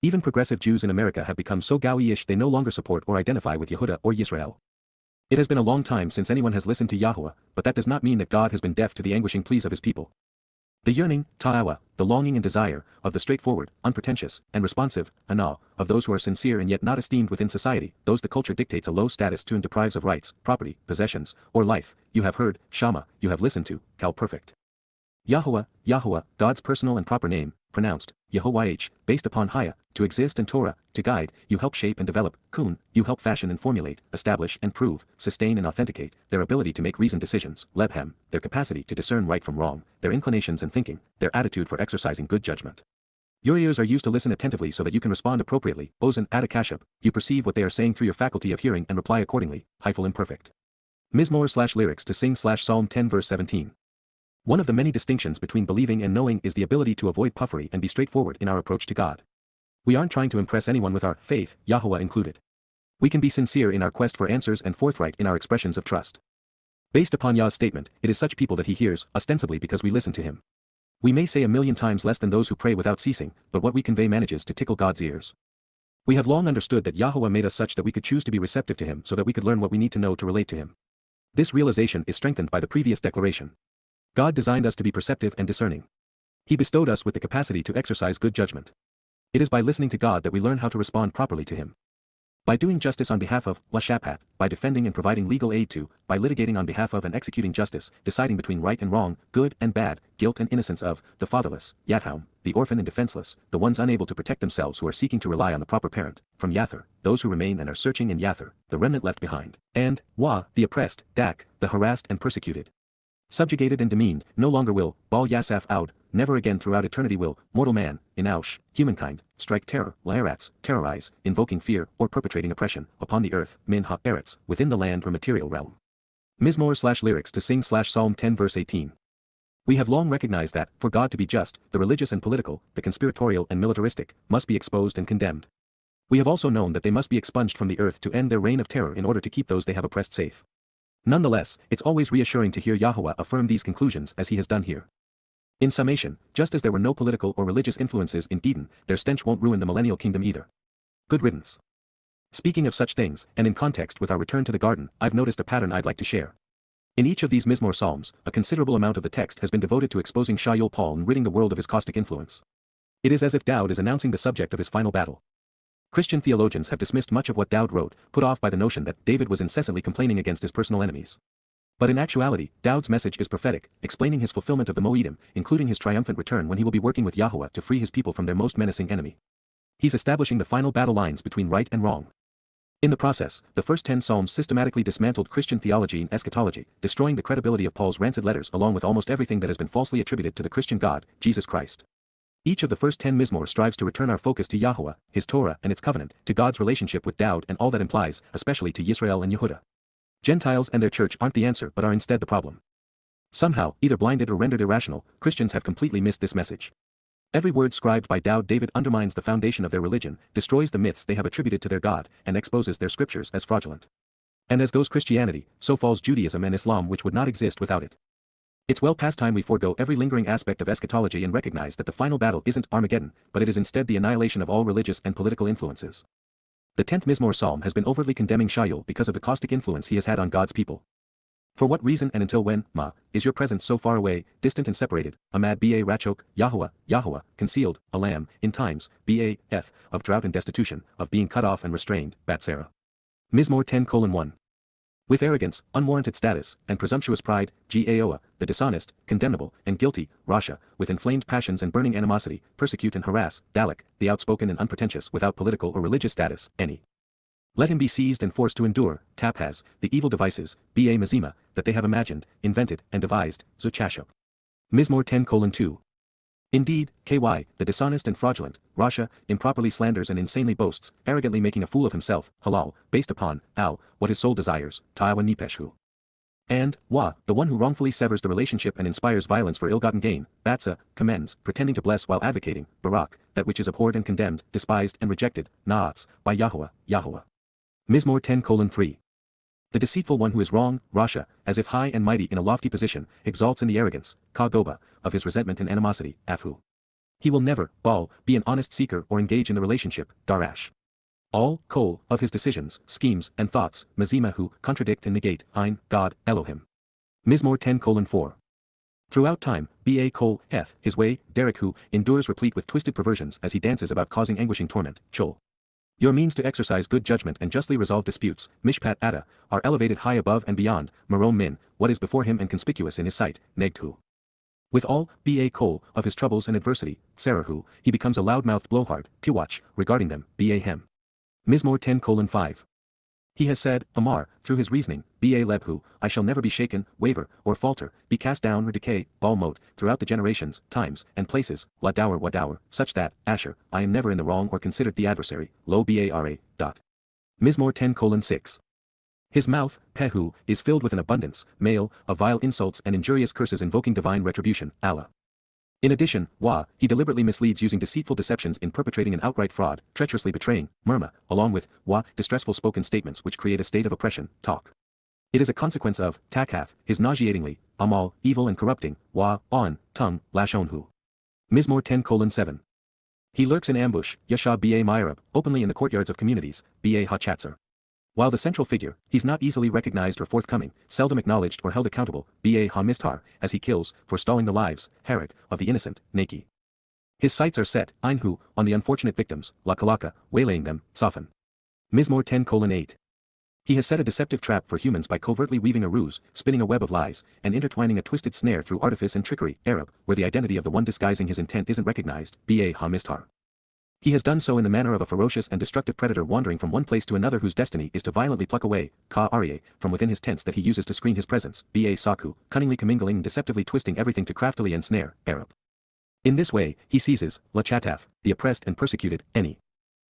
Even progressive Jews in America have become so Goyish they no longer support or identify with Yehuda or Yisrael. It has been a long time since anyone has listened to Yahowah, but that does not mean that God has been deaf to the anguishing pleas of his people. The yearning, Towrah, the longing and desire, of the straightforward, unpretentious, and responsive, Anah, of those who are sincere and yet not esteemed within society, those the culture dictates a low status to and deprives of rights, property, possessions, or life, you have heard, Shama, you have listened to, Cal Perfect. Yahowah, Yahowah, God's personal and proper name, pronounced, Yehovah, based upon Haya, to exist and Torah, to guide, you help shape and develop, Kun, you help fashion and formulate, establish and prove, sustain and authenticate, their ability to make reasoned decisions, Lebhem, their capacity to discern right from wrong, their inclinations and thinking, their attitude for exercising good judgment. Your ears are used to listen attentively so that you can respond appropriately, Ozen Adakashab, you perceive what they are saying through your faculty of hearing and reply accordingly, Hyphal imperfect. Mizmor/lyrics to sing/Psalm 10 verse 17. One of the many distinctions between believing and knowing is the ability to avoid puffery and be straightforward in our approach to God. We aren't trying to impress anyone with our faith, Yahowah included. We can be sincere in our quest for answers and forthright in our expressions of trust. Based upon Yah's statement, it is such people that he hears, ostensibly because we listen to him. We may say 1,000,000 times less than those who pray without ceasing, but what we convey manages to tickle God's ears. We have long understood that Yahowah made us such that we could choose to be receptive to him so that we could learn what we need to know to relate to him. This realization is strengthened by the previous declaration. God designed us to be perceptive and discerning. He bestowed us with the capacity to exercise good judgment. It is by listening to God that we learn how to respond properly to him. By doing justice on behalf of, Shabat, by defending and providing legal aid to, by litigating on behalf of and executing justice, deciding between right and wrong, good and bad, guilt and innocence of, the fatherless, Yadhaum, the orphan and defenseless, the ones unable to protect themselves who are seeking to rely on the proper parent, from Yather, those who remain and are searching in Yather, the remnant left behind, and, the oppressed, Dak, the harassed and persecuted. Subjugated and demeaned, no longer will, Bal Yasaf Aud, never again throughout eternity will, mortal man, Inaush, humankind, strike terror, Lairats, terrorize, invoking fear, or perpetrating oppression, upon the earth, Min Ha Eretz, within the land or material realm. Mizmor/lyrics to sing/Psalm 10 verse 18. We have long recognized that, for God to be just, the religious and political, the conspiratorial and militaristic, must be exposed and condemned. We have also known that they must be expunged from the earth to end their reign of terror in order to keep those they have oppressed safe. Nonetheless, it's always reassuring to hear Yahowah affirm these conclusions as he has done here. In summation, just as there were no political or religious influences in Eden, their stench won't ruin the millennial kingdom either. Good riddance. Speaking of such things, and in context with our return to the garden, I've noticed a pattern I'd like to share. In each of these Mizmor psalms, a considerable amount of the text has been devoted to exposing Shaul Paul and ridding the world of his caustic influence. It is as if Dowd is announcing the subject of his final battle. Christian theologians have dismissed much of what Dowd wrote, put off by the notion that David was incessantly complaining against his personal enemies. But in actuality, Dowd's message is prophetic, explaining his fulfillment of the Moedim, including his triumphant return when he will be working with Yahowah to free his people from their most menacing enemy. He's establishing the final battle lines between right and wrong. In the process, the first 10 psalms systematically dismantled Christian theology and eschatology, destroying the credibility of Paul's rancid letters along with almost everything that has been falsely attributed to the Christian God, Jesus Christ. Each of the first 10 Mizmor strives to return our focus to Yahowah, his Torah and its covenant, to God's relationship with Dowd and all that implies, especially to Yisrael and Yehuda. Gentiles and their church aren't the answer but are instead the problem. Somehow, either blinded or rendered irrational, Christians have completely missed this message. Every word scribed by Dowd David undermines the foundation of their religion, destroys the myths they have attributed to their God, and exposes their scriptures as fraudulent. And as goes Christianity, so falls Judaism and Islam, which would not exist without it. It's well past time we forego every lingering aspect of eschatology and recognize that the final battle isn't Armageddon, but it is instead the annihilation of all religious and political influences. The 10th Mizmor psalm has been overtly condemning Shaul because of the caustic influence he has had on God's people. For what reason and until when, is your presence so far away, distant and separated, Amad Ba Rachok, Yahowah, Yahowah, concealed, Alam, in times, Ba, of drought and destitution, of being cut off and restrained, Batsara. Mizmor 10:1. With arrogance, unwarranted status, and presumptuous pride, Gaoah, the dishonest, condemnable, and guilty, Rasha, with inflamed passions and burning animosity, persecute and harass, Dalek, the outspoken and unpretentious without political or religious status, any. Let him be seized and forced to endure, Taphaz, the evil devices, Ba Mazima, that they have imagined, invented, and devised, Zuchashuk. Mizmor 10:2. Indeed, Ky, the dishonest and fraudulent, Rasha, improperly slanders and insanely boasts, arrogantly making a fool of himself, Halal, based upon, what his soul desires, Taiwa Nipeshu. And, the one who wrongfully severs the relationship and inspires violence for ill-gotten gain, Batsa, commends, pretending to bless while advocating, Barak, that which is abhorred and condemned, despised and rejected, Naats, by Yahowah, Yahowah. Mizmor 10:3. The deceitful one who is wrong, Rasha, as if high and mighty in a lofty position, exalts in the arrogance, Ka Goba, of his resentment and animosity, Afu. He will never, Baal, be an honest seeker or engage in the relationship, Darash. All, Kol, of his decisions, schemes, and thoughts, Mazimahu, contradict and negate, Ein, God, Elohim. Mizmor 10:4. Throughout time, Ba Kol, Heth, his way, Derek who, endures replete with twisted perversions as he dances about causing anguishing torment, Chol. Your means to exercise good judgment and justly resolve disputes, Mishpat Ada, are elevated high above and beyond, Marom Min, what is before him and conspicuous in his sight, Negtu. With all, Ba Kol, of his troubles and adversity, Sarahu, he becomes a loud-mouthed blowhard, Piwach, regarding them, Ba Hem. Mizmor 10:5. He has said, Amar, through his reasoning, Ba Lebhu, I shall never be shaken, waver, or falter, be cast down or decay, Baal Mot, throughout the generations, times, and places, Ladower Wadower, such that, Asher, I am never in the wrong or considered the adversary, Lo Bara. Mizmor 10:6. His mouth, Pehu, is filled with an abundance, male, of vile insults and injurious curses invoking divine retribution, Allah. In addition, Wa, he deliberately misleads using deceitful deceptions in perpetrating an outright fraud, treacherously betraying, Murma, along with, Wa, distressful spoken statements which create a state of oppression, talk. It is a consequence of, Takhath, his nauseatingly, Amal, evil and corrupting, Wa, On, tongue, Lashonhu. Mizmor 10:7. He lurks in ambush, Yasha Ba Myrab, openly in the courtyards of communities, Ba Hachatzar. While the central figure, he's not easily recognized or forthcoming, seldom acknowledged or held accountable, Ba Ha-Mistar, as he kills, forestalling the lives, Harik, of the innocent, Naki. His sights are set, Einhu, on the unfortunate victims, Lakalaka, waylaying them, Safan. Mizmor 10:8. He has set a deceptive trap for humans by covertly weaving a ruse, spinning a web of lies, and intertwining a twisted snare through artifice and trickery, Arab, where the identity of the one disguising his intent isn't recognized, Ba Ha-Mistar. He has done so in the manner of a ferocious and destructive predator wandering from one place to another whose destiny is to violently pluck away, Ka Arye, from within his tents that he uses to screen his presence, Ba Saku, cunningly commingling and deceptively twisting everything to craftily ensnare, Arab. In this way, he seizes, La Chataf, the oppressed and persecuted, Eni.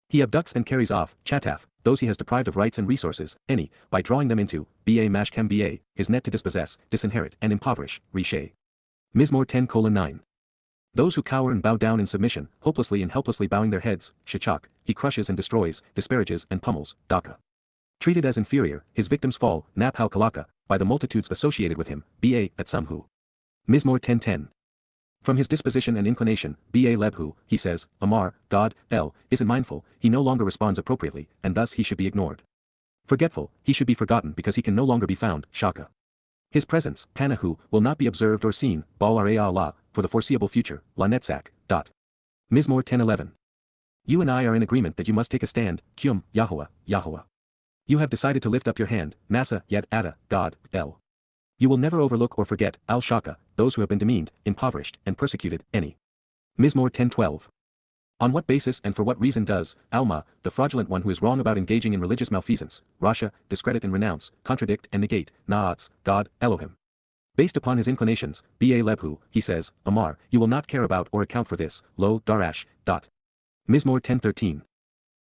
He abducts and carries off, Chataf, those he has deprived of rights and resources, Eni, by drawing them into, Ba Mashkem Ba, his net to dispossess, disinherit, and impoverish, Rishay. Mizmor 10:9. Those who cower and bow down in submission, hopelessly and helplessly bowing their heads, Shachak, he crushes and destroys, disparages and pummels, Daka. Treated as inferior, his victims fall, Naphal Kalaka, by the multitudes associated with him, Ba at Samhu. Mizmor 10:10. From his disposition and inclination, Ba Lebhu, he says, Amar, God, El, isn't mindful, he no longer responds appropriately, and thus he should be ignored. Forgetful, he should be forgotten because he can no longer be found, Shaka. His presence, Panahu, will not be observed or seen, Baal Ara Allah, for the foreseeable future, La Netzach. Mizmor 10:11. You and I are in agreement that you must take a stand, Kyum, Yahowah, Yahowah. You have decided to lift up your hand, Nasa, yet Ada, God, El. You will never overlook or forget, Al-Shaka, those who have been demeaned, impoverished, and persecuted, Eni. Mizmor 10:12. On what basis and for what reason does, Alma, the fraudulent one who is wrong about engaging in religious malfeasance, Rasha, discredit and renounce, contradict and negate, Naats, God, Elohim? Based upon his inclinations, Ba Lebhu, he says, Amar, you will not care about or account for this, Lo, Darash. Mizmor 10:13.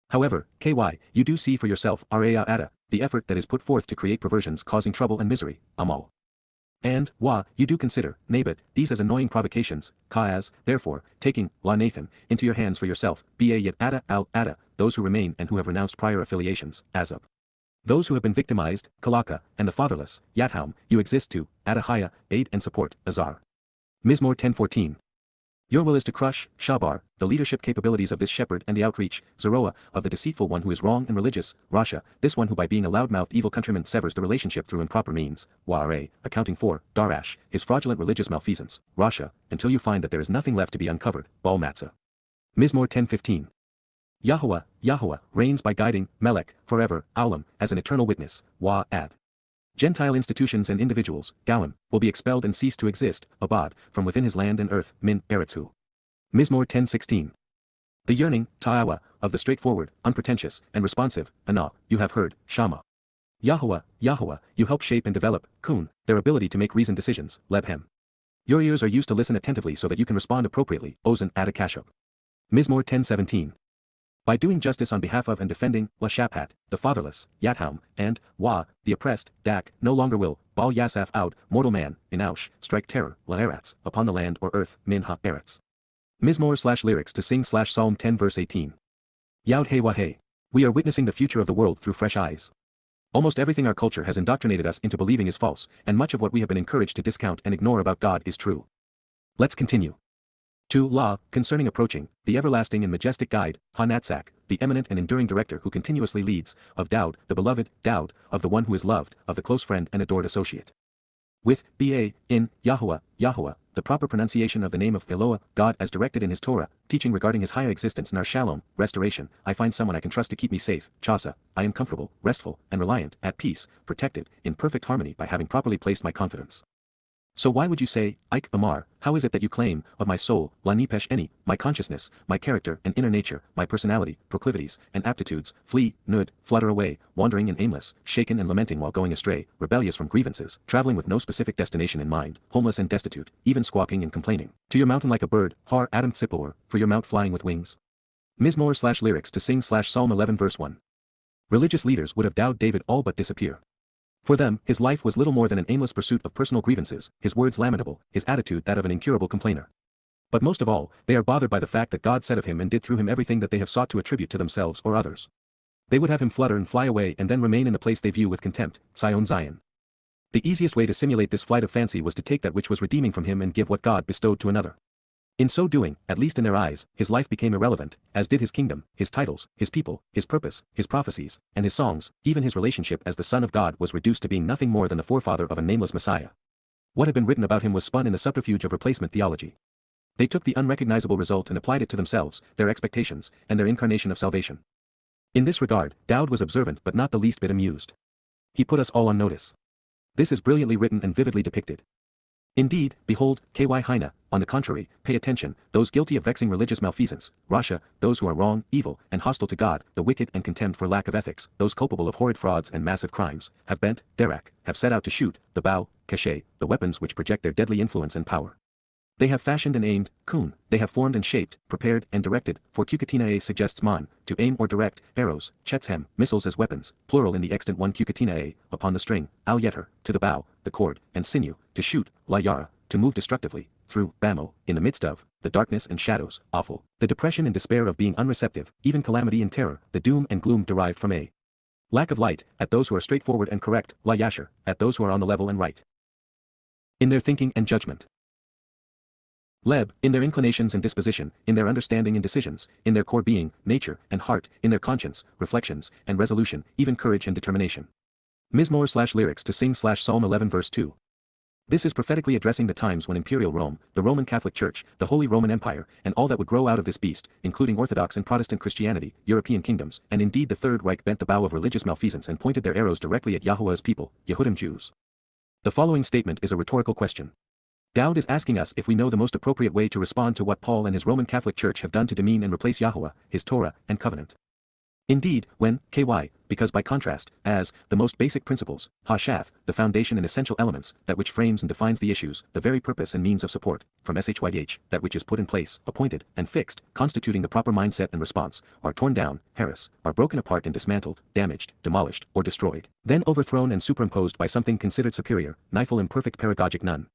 However, Ky, you do see for yourself, Raya Ada, the effort that is put forth to create perversions causing trouble and misery, Amal. And, Wa, you do consider, Nabat, these as annoying provocations, Kaaz, therefore, taking, La Nathan, into your hands for yourself, Ba yet Ada al-Ada, those who remain and who have renounced prior affiliations, Azab. Those who have been victimized, Kalaka, and the fatherless, Yathaum, you exist to, Adahaya, aid and support, Azar. Mizmor 10:14. Your will is to crush, Shabar, the leadership capabilities of this shepherd and the outreach, Zeroah, of the deceitful one who is wrong and religious, Rasha, this one who by being a loud-mouthed evil countryman severs the relationship through improper means, Wa'are, accounting for, Darash, his fraudulent religious malfeasance, Rasha, until you find that there is nothing left to be uncovered, Baal Matzah. Mizmor 10:15. Yahowah, Yahowah, reigns by guiding, Melech, forever, Aulam, as an eternal witness, Wa'ad. Gentile institutions and individuals, Gawim, will be expelled and cease to exist, Abad, from within his land and earth, Min, Eretzu. Mizmor 10:16. The yearning, Ta'awa, of the straightforward, unpretentious, and responsive, Ana, you have heard, Shama. Yahowah, Yahowah, you help shape and develop, Kun, their ability to make reasoned decisions, Lebhem. Your ears are used to listen attentively so that you can respond appropriately, Ozan Adakashub. Mizmor 10:17. By doing justice on behalf of and defending, La Shaphat, the fatherless, Yathaum, and, Wa, the oppressed, Dak, no longer will, Baal Yasaf out, mortal man, Inaush, strike terror, La Eretz, upon the land or earth, Min Ha Eretz. Mizmor/lyrics to sing/Psalm 10 verse 18. Yod Hey Wahey. We are witnessing the future of the world through fresh eyes. Almost everything our culture has indoctrinated us into believing is false, and much of what we have been encouraged to discount and ignore about God is true. Let's continue. 2. Law, concerning approaching, the everlasting and majestic guide, Ha-Natzak, the eminent and enduring director who continuously leads, of Daud, the beloved, Daud, of the one who is loved, of the close friend and adored associate. With B.A. in Yahowah, Yahowah, the proper pronunciation of the name of Eloah, God as directed in his Torah, teaching regarding his higher existence Nar Shalom, restoration, I find someone I can trust to keep me safe, Chasa, I am comfortable, restful, and reliant, at peace, protected, in perfect harmony by having properly placed my confidence. So why would you say, Ike Amar, how is it that you claim, of my soul, La Nipesh Eni, my consciousness, my character and inner nature, my personality, proclivities, and aptitudes, flee, nud, flutter away, wandering and aimless, shaken and lamenting while going astray, rebellious from grievances, traveling with no specific destination in mind, homeless and destitute, even squawking and complaining, to your mountain like a bird, Har Adam Tzipor, for your mount flying with wings? Mizmor/lyrics to sing/Psalm 11 verse 1. Religious leaders would have Daud David all but disappear. For them, his life was little more than an aimless pursuit of personal grievances, his words lamentable, his attitude that of an incurable complainer. But most of all, they are bothered by the fact that God said of him and did through him everything that they have sought to attribute to themselves or others. They would have him flutter and fly away and then remain in the place they view with contempt, Zion Zion. The easiest way to simulate this flight of fancy was to take that which was redeeming from him and give what God bestowed to another. In so doing, at least in their eyes, his life became irrelevant, as did his kingdom, his titles, his people, his purpose, his prophecies, and his songs. Even his relationship as the Son of God was reduced to being nothing more than the forefather of a nameless Messiah. What had been written about him was spun in the subterfuge of replacement theology. They took the unrecognizable result and applied it to themselves, their expectations, and their incarnation of salvation. In this regard, Daud was observant but not the least bit amused. He put us all on notice. This is brilliantly written and vividly depicted. Indeed, behold, Ky Hina, on the contrary, pay attention, those guilty of vexing religious malfeasance, Rasha, those who are wrong, evil, and hostile to God, the wicked and contemned for lack of ethics, those culpable of horrid frauds and massive crimes, have bent, Derak, have set out to shoot, the bow, Keshe, the weapons which project their deadly influence and power. They have fashioned and aimed, Kun, they have formed and shaped, prepared and directed, for Kukatinae suggests man, to aim or direct, arrows, Chetshem, missiles as weapons, plural in the extant one Kukatinae, upon the string, Al Yeter, to the bow, the cord, and sinew, to shoot, La Yara, to move destructively, through, Bamo, in the midst of, the darkness and shadows, awful, the depression and despair of being unreceptive, even calamity and terror, the doom and gloom derived from a lack of light, at those who are straightforward and correct, La Yasher, at those who are on the level and right. In their thinking and judgment. Leb, in their inclinations and disposition, in their understanding and decisions, in their core being, nature, and heart, in their conscience, reflections, and resolution, even courage and determination. Mizmor/lyrics to sing/Psalm 11 verse 2. This is prophetically addressing the times when Imperial Rome, the Roman Catholic Church, the Holy Roman Empire, and all that would grow out of this beast, including Orthodox and Protestant Christianity, European kingdoms, and indeed the Third Reich bent the bow of religious malfeasance and pointed their arrows directly at Yahowah's people, Yehudim Jews. The following statement is a rhetorical question. Daud is asking us if we know the most appropriate way to respond to what Paul and his Roman Catholic Church have done to demean and replace Yahowah, his Torah, and covenant. Indeed, when, ky, because by contrast, as, the most basic principles, ha-shath, the foundation and essential elements, that which frames and defines the issues, the very purpose and means of support, from shydh, that which is put in place, appointed, and fixed, constituting the proper mindset and response, are torn down, are broken apart and dismantled, damaged, demolished, or destroyed, then overthrown and superimposed by something considered superior, nifle imperfect pedagogic none.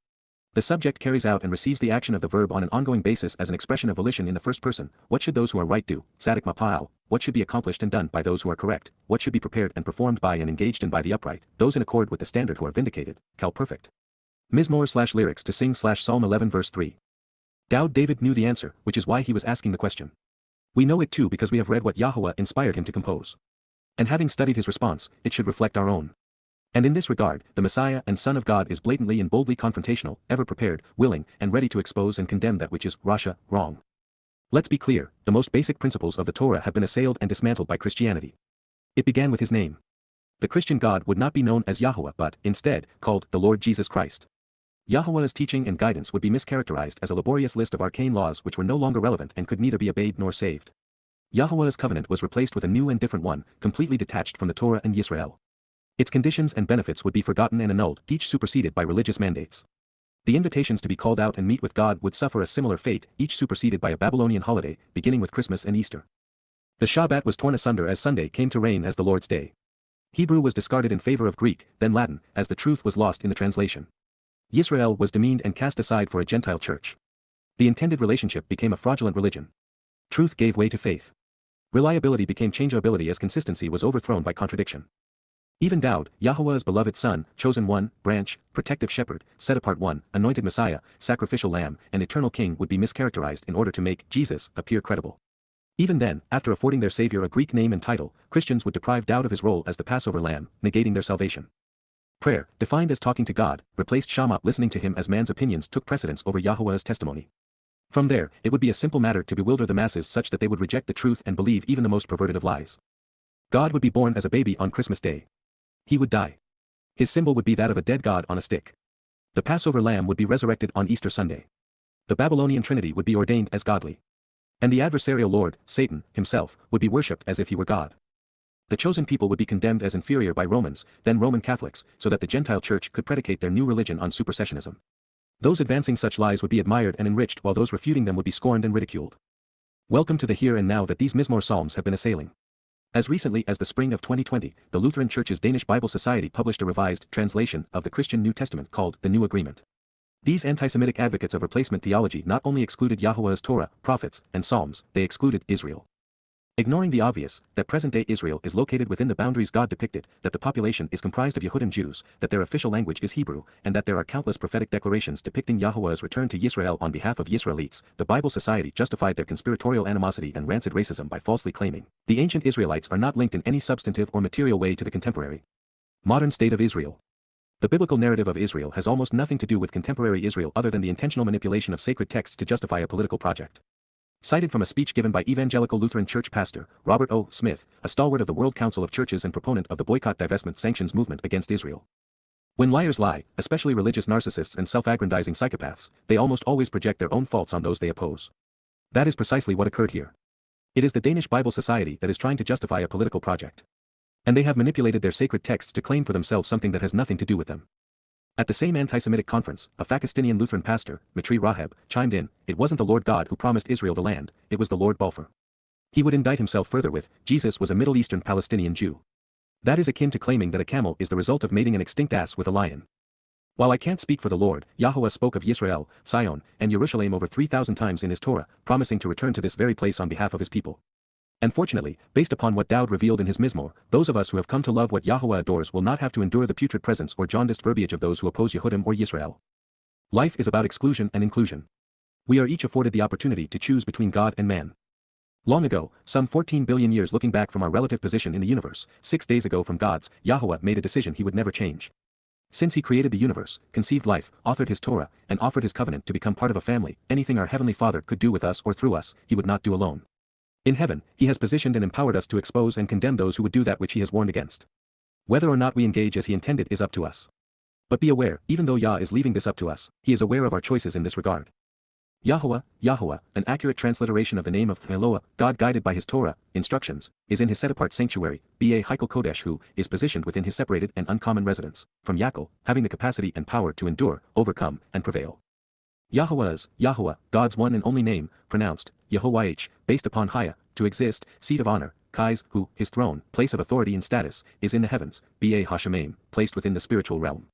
The subject carries out and receives the action of the verb on an ongoing basis as an expression of volition in the first person. What should those who are right do? Sadik mapa'al. What should be accomplished and done by those who are correct? What should be prepared and performed by and engaged in by the upright, those in accord with the standard who are vindicated? Cal perfect. Mizmor/lyrics to sing/Psalm 11 verse 3. Daud David knew the answer, which is why he was asking the question. We know it too because we have read what Yahowah inspired him to compose. And having studied his response, it should reflect our own. And in this regard, the Messiah and Son of God is blatantly and boldly confrontational, ever prepared, willing, and ready to expose and condemn that which is, Rasha, wrong. Let's be clear, the most basic principles of the Torah have been assailed and dismantled by Christianity. It began with his name. The Christian God would not be known as Yahowah but, instead, called the Lord Jesus Christ. Yahowah's teaching and guidance would be mischaracterized as a laborious list of arcane laws which were no longer relevant and could neither be obeyed nor saved. Yahowah's covenant was replaced with a new and different one, completely detached from the Torah and Yisrael. Its conditions and benefits would be forgotten and annulled, each superseded by religious mandates. The invitations to be called out and meet with God would suffer a similar fate, each superseded by a Babylonian holiday, beginning with Christmas and Easter. The Shabat was torn asunder as Sunday came to reign as the Lord's Day. Hebrew was discarded in favor of Greek, then Latin, as the truth was lost in the translation. Yisrael was demeaned and cast aside for a Gentile church. The intended relationship became a fraudulent religion. Truth gave way to faith. Reliability became changeability as consistency was overthrown by contradiction. Even Daud, Yahowah's beloved son, chosen one, branch, protective shepherd, set apart one, anointed Messiah, sacrificial lamb, and eternal king would be mischaracterized in order to make Jesus appear credible. Even then, after affording their Savior a Greek name and title, Christians would deprive Daud of his role as the Passover lamb, negating their salvation. Prayer, defined as talking to God, replaced Shamat listening to him as man's opinions took precedence over Yahowah's testimony. From there, it would be a simple matter to bewilder the masses such that they would reject the truth and believe even the most perverted of lies. God would be born as a baby on Christmas Day. He would die. His symbol would be that of a dead god on a stick. The Passover lamb would be resurrected on Easter Sunday. The Babylonian Trinity would be ordained as godly. And the adversarial Lord, Satan, himself, would be worshipped as if he were God. The chosen people would be condemned as inferior by Romans, then Roman Catholics, so that the Gentile Church could predicate their new religion on supersessionism. Those advancing such lies would be admired and enriched while those refuting them would be scorned and ridiculed. Welcome to the here and now that these Mizmor Psalms have been assailing. As recently as the spring of 2020, the Lutheran Church's Danish Bible Society published a revised translation of the Christian New Testament called The New Agreement. These anti-Semitic advocates of replacement theology not only excluded Yahowah's Torah, prophets, and Psalms, they excluded Israel. Ignoring the obvious, that present-day Israel is located within the boundaries God depicted, that the population is comprised of Yehudim Jews, that their official language is Hebrew, and that there are countless prophetic declarations depicting Yahowah's return to Yisrael on behalf of Yisraelites, the Bible Society justified their conspiratorial animosity and rancid racism by falsely claiming, the ancient Israelites are not linked in any substantive or material way to the contemporary modern state of Israel. The biblical narrative of Israel has almost nothing to do with contemporary Israel other than the intentional manipulation of sacred texts to justify a political project. Cited from a speech given by Evangelical Lutheran Church pastor, Robert O. Smith, a stalwart of the World Council of Churches and proponent of the boycott, divestment, sanctions movement against Israel. When liars lie, especially religious narcissists and self-aggrandizing psychopaths, they almost always project their own faults on those they oppose. That is precisely what occurred here. It is the Danish Bible Society that is trying to justify a political project. And they have manipulated their sacred texts to claim for themselves something that has nothing to do with them. At the same anti-Semitic conference, a Fakistinian Lutheran pastor, Matri Raheb, chimed in, "It wasn't the Lord God who promised Israel the land, it was the Lord Balfour." He would indict himself further with, Jesus was a Middle Eastern Palestinian Jew. That is akin to claiming that a camel is the result of mating an extinct ass with a lion. While I can't speak for the Lord, Yahowah spoke of Yisrael, Sion, and Jerusalem over 3,000 times in his Torah, promising to return to this very place on behalf of his people. And fortunately, based upon what Daud revealed in his Mizmor, those of us who have come to love what Yahowah adores will not have to endure the putrid presence or jaundiced verbiage of those who oppose Yehudim or Yisrael. Life is about exclusion and inclusion. We are each afforded the opportunity to choose between God and man. Long ago, some 14 billion years looking back from our relative position in the universe, 6 days ago from God's, Yahowah made a decision he would never change. Since he created the universe, conceived life, authored his Torah, and offered his covenant to become part of a family, anything our Heavenly Father could do with us or through us, he would not do alone. In heaven, he has positioned and empowered us to expose and condemn those who would do that which he has warned against. Whether or not we engage as he intended is up to us. But be aware, even though Yah is leaving this up to us, he is aware of our choices in this regard. Yahowah, Yahowah, an accurate transliteration of the name of Eloah, God guided by his Torah, instructions, is in his set-apart sanctuary, Ba Heikel Kodesh who is positioned within his separated and uncommon residence, from Yaakov, having the capacity and power to endure, overcome, and prevail. Yahowah's, Yahowah, God's one and only name, pronounced, Yehovah, based upon Haya, to exist, seat of honor, Kais, who, his throne, place of authority and status, is in the heavens, Ba Hashemayim, placed within the spiritual realm.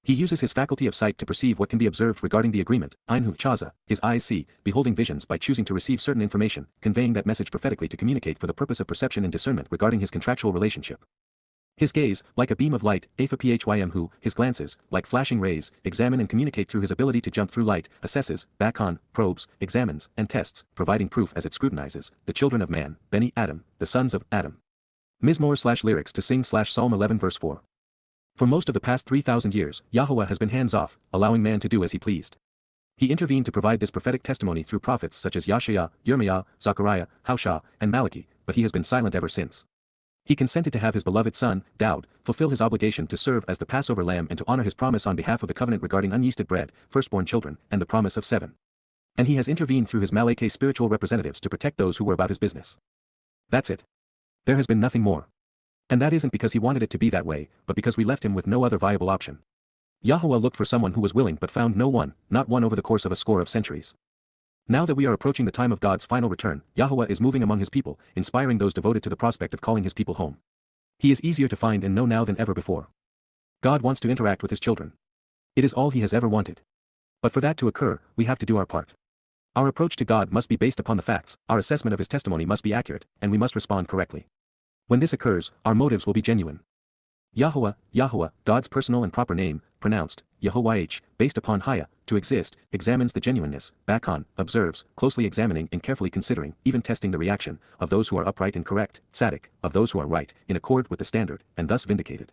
He uses his faculty of sight to perceive what can be observed regarding the agreement, Einhu Chaza, his eyes see, beholding visions by choosing to receive certain information, conveying that message prophetically to communicate for the purpose of perception and discernment regarding his contractual relationship. His gaze, like a beam of light, Aphym who, his glances, like flashing rays, examine and communicate through his ability to jump through light, assesses, bakon, probes, examines, and tests, providing proof as it scrutinizes, the children of man, Beni Adam, the sons of Adam. Mizmor/lyrics to sing/Psalm 11 verse 4. For most of the past 3,000 years, Yahowah has been hands-off, allowing man to do as he pleased. He intervened to provide this prophetic testimony through prophets such as Yashaya, Yirmiah, Zechariah, Hosea, and Malachi, but he has been silent ever since. He consented to have his beloved son, Daud, fulfill his obligation to serve as the Passover lamb and to honor his promise on behalf of the covenant regarding unyeasted bread, firstborn children, and the promise of 7. And he has intervened through his Malachi spiritual representatives to protect those who were about his business. That's it. There has been nothing more. And that isn't because he wanted it to be that way, but because we left him with no other viable option. Yahowah looked for someone who was willing but found no one, not one over the course of a score of centuries. Now that we are approaching the time of God's final return, Yahowah is moving among his people, inspiring those devoted to the prospect of calling his people home. He is easier to find and know now than ever before. God wants to interact with his children. It is all he has ever wanted. But for that to occur, we have to do our part. Our approach to God must be based upon the facts, our assessment of his testimony must be accurate, and we must respond correctly. When this occurs, our motives will be genuine. Yahowah, Yahowah, God's personal and proper name, pronounced, Yahowah, based upon Haya, to exist, examines the genuineness, Bakon, observes, closely examining and carefully considering, even testing the reaction, of those who are upright and correct, Tzaddik, of those who are right, in accord with the standard, and thus vindicated.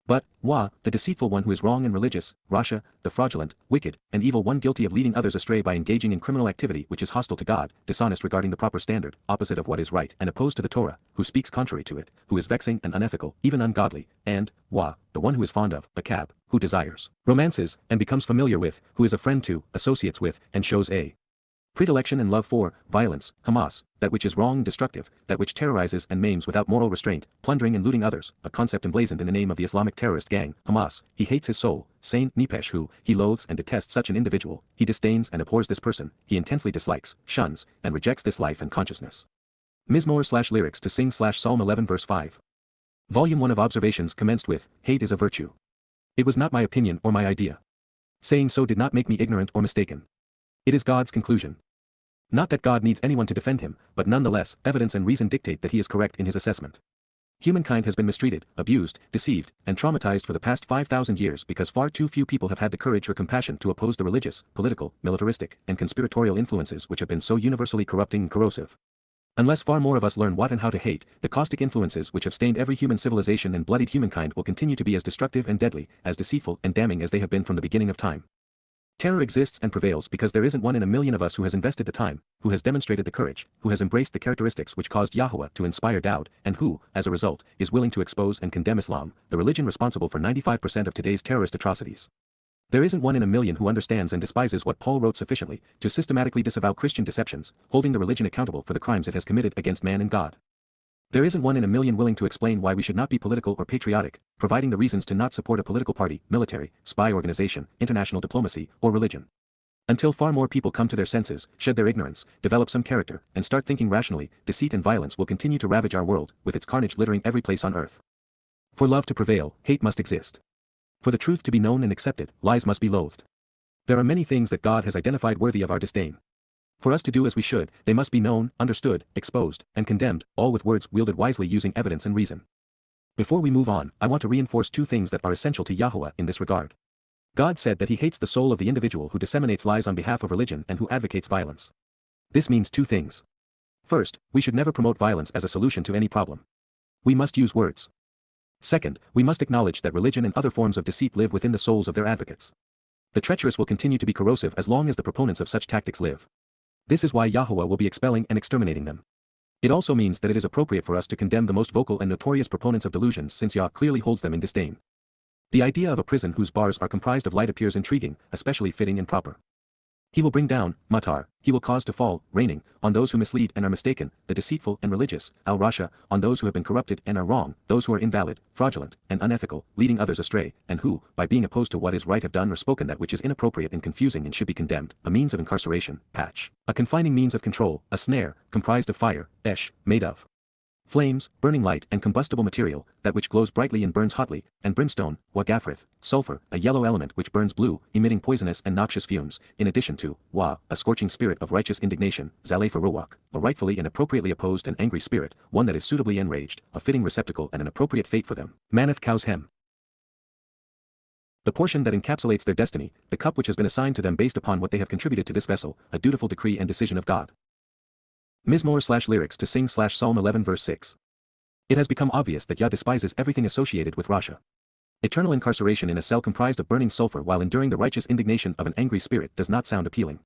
But, Wa, the deceitful one who is wrong and religious, Rasha, the fraudulent, wicked, and evil one guilty of leading others astray by engaging in criminal activity which is hostile to God, dishonest regarding the proper standard, opposite of what is right and opposed to the Torah, who speaks contrary to it, who is vexing and unethical, even ungodly, and, Wa, the one who is fond of, Akab, who desires, romances, and becomes familiar with, who is a friend to, associates with, and shows a predilection and love for, violence, Hamas, that which is wrong and destructive, that which terrorizes and maims without moral restraint, plundering and looting others, a concept emblazoned in the name of the Islamic terrorist gang, Hamas. He hates his soul, Saint Nipesh, who, he loathes and detests such an individual, he disdains and abhors this person, he intensely dislikes, shuns, and rejects this life and consciousness. Mizmor/lyrics to sing/Psalm 11 verse 5. Volume 1 of Observations commenced with, hate is a virtue. It was not my opinion or my idea. Saying so did not make me ignorant or mistaken. It is God's conclusion. Not that God needs anyone to defend him, but nonetheless, evidence and reason dictate that he is correct in his assessment. Humankind has been mistreated, abused, deceived, and traumatized for the past 5,000 years because far too few people have had the courage or compassion to oppose the religious, political, militaristic, and conspiratorial influences which have been so universally corrupting and corrosive. Unless far more of us learn what and how to hate, the caustic influences which have stained every human civilization and bloodied humankind will continue to be as destructive and deadly, as deceitful and damning as they have been from the beginning of time. Terror exists and prevails because there isn't one in a million of us who has invested the time, who has demonstrated the courage, who has embraced the characteristics which caused Yahowah to inspire doubt, and who, as a result, is willing to expose and condemn Islam, the religion responsible for 95% of today's terrorist atrocities. There isn't one in a million who understands and despises what Paul wrote sufficiently to systematically disavow Christian deceptions, holding the religion accountable for the crimes it has committed against man and God. There isn't one in a million willing to explain why we should not be political or patriotic, providing the reasons to not support a political party, military, spy organization, international diplomacy, or religion. Until far more people come to their senses, shed their ignorance, develop some character, and start thinking rationally, deceit and violence will continue to ravage our world, with its carnage littering every place on earth. For love to prevail, hate must exist. For the truth to be known and accepted, lies must be loathed. There are many things that God has identified worthy of our disdain. For us to do as we should, they must be known, understood, exposed, and condemned, all with words wielded wisely using evidence and reason. Before we move on, I want to reinforce two things that are essential to Yahowah in this regard. God said that he hates the soul of the individual who disseminates lies on behalf of religion and who advocates violence. This means two things. First, we should never promote violence as a solution to any problem. We must use words. Second, we must acknowledge that religion and other forms of deceit live within the souls of their advocates. The treacherous will continue to be corrosive as long as the proponents of such tactics live. This is why Yahowah will be expelling and exterminating them. It also means that it is appropriate for us to condemn the most vocal and notorious proponents of delusions since Yah clearly holds them in disdain. The idea of a prison whose bars are comprised of light appears intriguing, especially fitting and proper. He will bring down, Matar, he will cause to fall, raining, on those who mislead and are mistaken, the deceitful and religious, Al-Rasha, on those who have been corrupted and are wrong, those who are invalid, fraudulent, and unethical, leading others astray, and who, by being opposed to what is right have done or spoken that which is inappropriate and confusing and should be condemned, a means of incarceration, patch, a confining means of control, a snare, comprised of fire, esh, made of flames, burning light and combustible material, that which glows brightly and burns hotly, and brimstone, wagafrith, sulfur, a yellow element which burns blue, emitting poisonous and noxious fumes, in addition to, wa, a scorching spirit of righteous indignation, zaleh for ruach, a rightfully and appropriately opposed and angry spirit, one that is suitably enraged, a fitting receptacle and an appropriate fate for them, maneth cows hem. The portion that encapsulates their destiny, the cup which has been assigned to them based upon what they have contributed to this vessel, a dutiful decree and decision of God. Mizmor/lyrics to sing/Psalm 11 verse 6. It has become obvious that Yah despises everything associated with Rasha. Eternal incarceration in a cell comprised of burning sulfur while enduring the righteous indignation of an angry spirit does not sound appealing.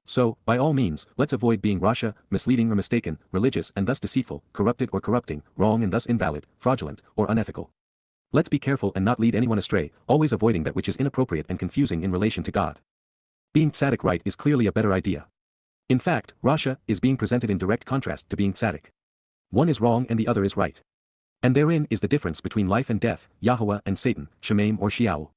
So, by all means, let's avoid being Rasha, misleading or mistaken, religious and thus deceitful, corrupted or corrupting, wrong and thus invalid, fraudulent, or unethical. Let's be careful and not lead anyone astray, always avoiding that which is inappropriate and confusing in relation to God. Being tzaddik right is clearly a better idea. In fact, Rasha is being presented in direct contrast to being tzaddik. One is wrong and the other is right. And therein is the difference between life and death, Yahowah and Satan, Shemaim or Shiao.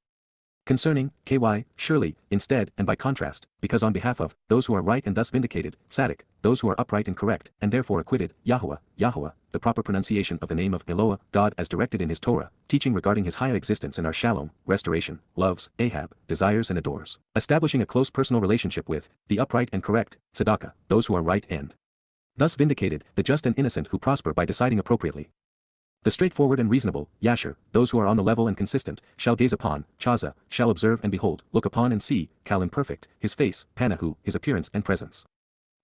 Concerning, KY, surely, instead and by contrast, because on behalf of, those who are right and thus vindicated, tzaddik, those who are upright and correct, and therefore acquitted, Yahowah, Yahowah, the proper pronunciation of the name of Eloah, God as directed in his Torah, teaching regarding his higher existence and our shalom, restoration, loves, Ahab, desires and adores, establishing a close personal relationship with, the upright and correct, tzedakah, those who are right and thus vindicated, the just and innocent who prosper by deciding appropriately. The straightforward and reasonable, Yasher, those who are on the level and consistent, shall gaze upon, Chaza, shall observe and behold, look upon and see, Kal imperfect, his face, Panahu, his appearance and presence.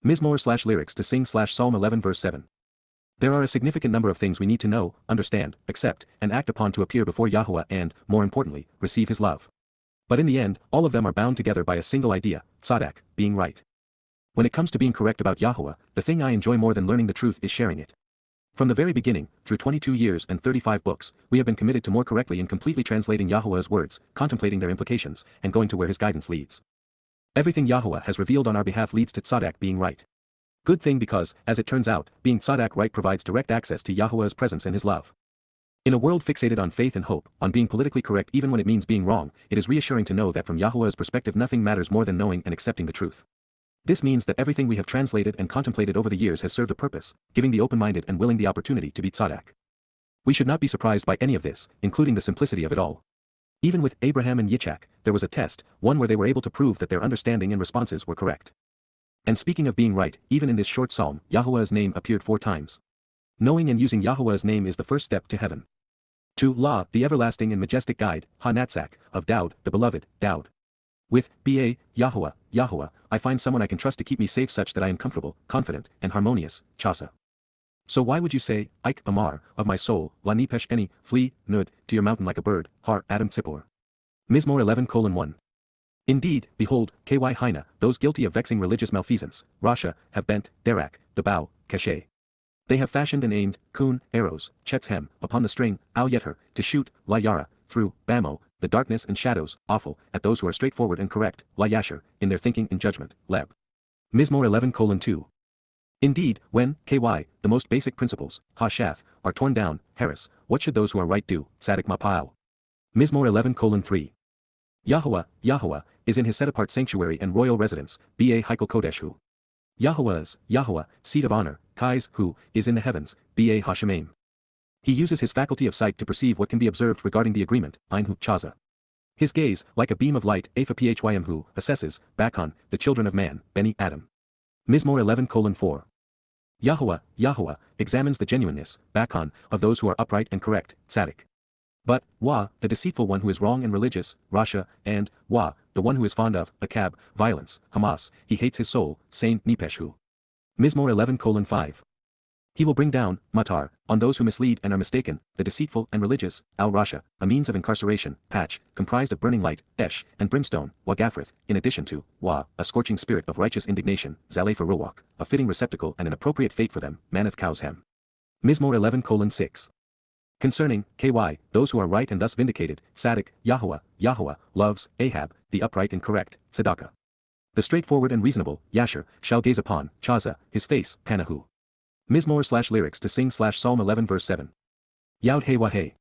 Mizmor/lyrics to sing Psalm 11 verse 7. There are a significant number of things we need to know, understand, accept, and act upon to appear before Yahowah and, more importantly, receive his love. But in the end, all of them are bound together by a single idea, tzaddak, being right. When it comes to being correct about Yahowah, the thing I enjoy more than learning the truth is sharing it. From the very beginning, through 22 years and 35 books, we have been committed to more correctly and completely translating Yahowah's words, contemplating their implications, and going to where his guidance leads. Everything Yahowah has revealed on our behalf leads to tzaddak being right. Good thing because, as it turns out, being tzaddak right provides direct access to Yahowah's presence and his love. In a world fixated on faith and hope, on being politically correct even when it means being wrong, it is reassuring to know that from Yahowah's perspective nothing matters more than knowing and accepting the truth. This means that everything we have translated and contemplated over the years has served a purpose, giving the open-minded and willing the opportunity to be tzaddak. We should not be surprised by any of this, including the simplicity of it all. Even with Abraham and Yitzhak, there was a test, one where they were able to prove that their understanding and responses were correct. And speaking of being right, even in this short psalm, Yahowah's name appeared 4 times. Knowing and using Yahowah's name is the first step to heaven. To La, the everlasting and majestic guide, Ha-Natzak, of Daud, the beloved, Daud. With Ba, Yahowah, Yahowah, I find someone I can trust to keep me safe such that I am comfortable, confident, and harmonious, Chasa. So why would you say, Ike Amar, of my soul, La Nipesh Eni, flee, Nud, to your mountain like a bird, Har Adam Tzipor. Mizmor 11:1. Indeed, behold, Ky Haina, those guilty of vexing religious malfeasance, Rasha, have bent, Derak, the bow, Keshe. They have fashioned and aimed, Kun, arrows, Chetz-hem, upon the string, Al Yether, to shoot, La Yara, through, Bamo, the darkness and shadows, awful, at those who are straightforward and correct, La Yasher, in their thinking and judgment, Leb. Mizmor 11:2. Indeed, when, Ky, the most basic principles, Ha-Shath, are torn down, Harris, what should those who are right do, Tzaddik Mapa'al? Mizmor 11:3. Yahowah, Yahowah, is in his set-apart sanctuary and royal residence, Ba Heikel Kodeshu. Yahowah, seat of honor, Kais, who, is in the heavens, Ba Hashemayim. He uses his faculty of sight to perceive what can be observed regarding the agreement, Einhu Chaza. His gaze, like a beam of light, Apha Phym who, assesses, Bakhan, the children of man, Beni Adam. Mizmor 11:4. Yahowah, examines the genuineness, Bakhan, of those who are upright and correct, Tzaddik. But, Wa, the deceitful one who is wrong and religious, Rasha, and, Wa, the one who is fond of, Akab, violence, Hamas, he hates his soul, Saint Nipeshu. Mizmor 11:5. He will bring down, Matar, on those who mislead and are mistaken, the deceitful and religious, Al-Rasha, a means of incarceration, Patch, comprised of burning light, Esh, and brimstone, Wagafrith, in addition to, Wa, a scorching spirit of righteous indignation, Zaleh for Rowak, a fitting receptacle and an appropriate fate for them, Manath Kaushem. Mizmor 11:6. Concerning, Ky, those who are right and thus vindicated, Tzaddik, Yahowah, loves, Ahab, the upright and correct, Tzedakah. The straightforward and reasonable, Yasher, shall gaze upon, Chaza, his face, Panahu. Mizmor/lyrics to sing Psalm 11 verse 7. Yod Hey Wahey.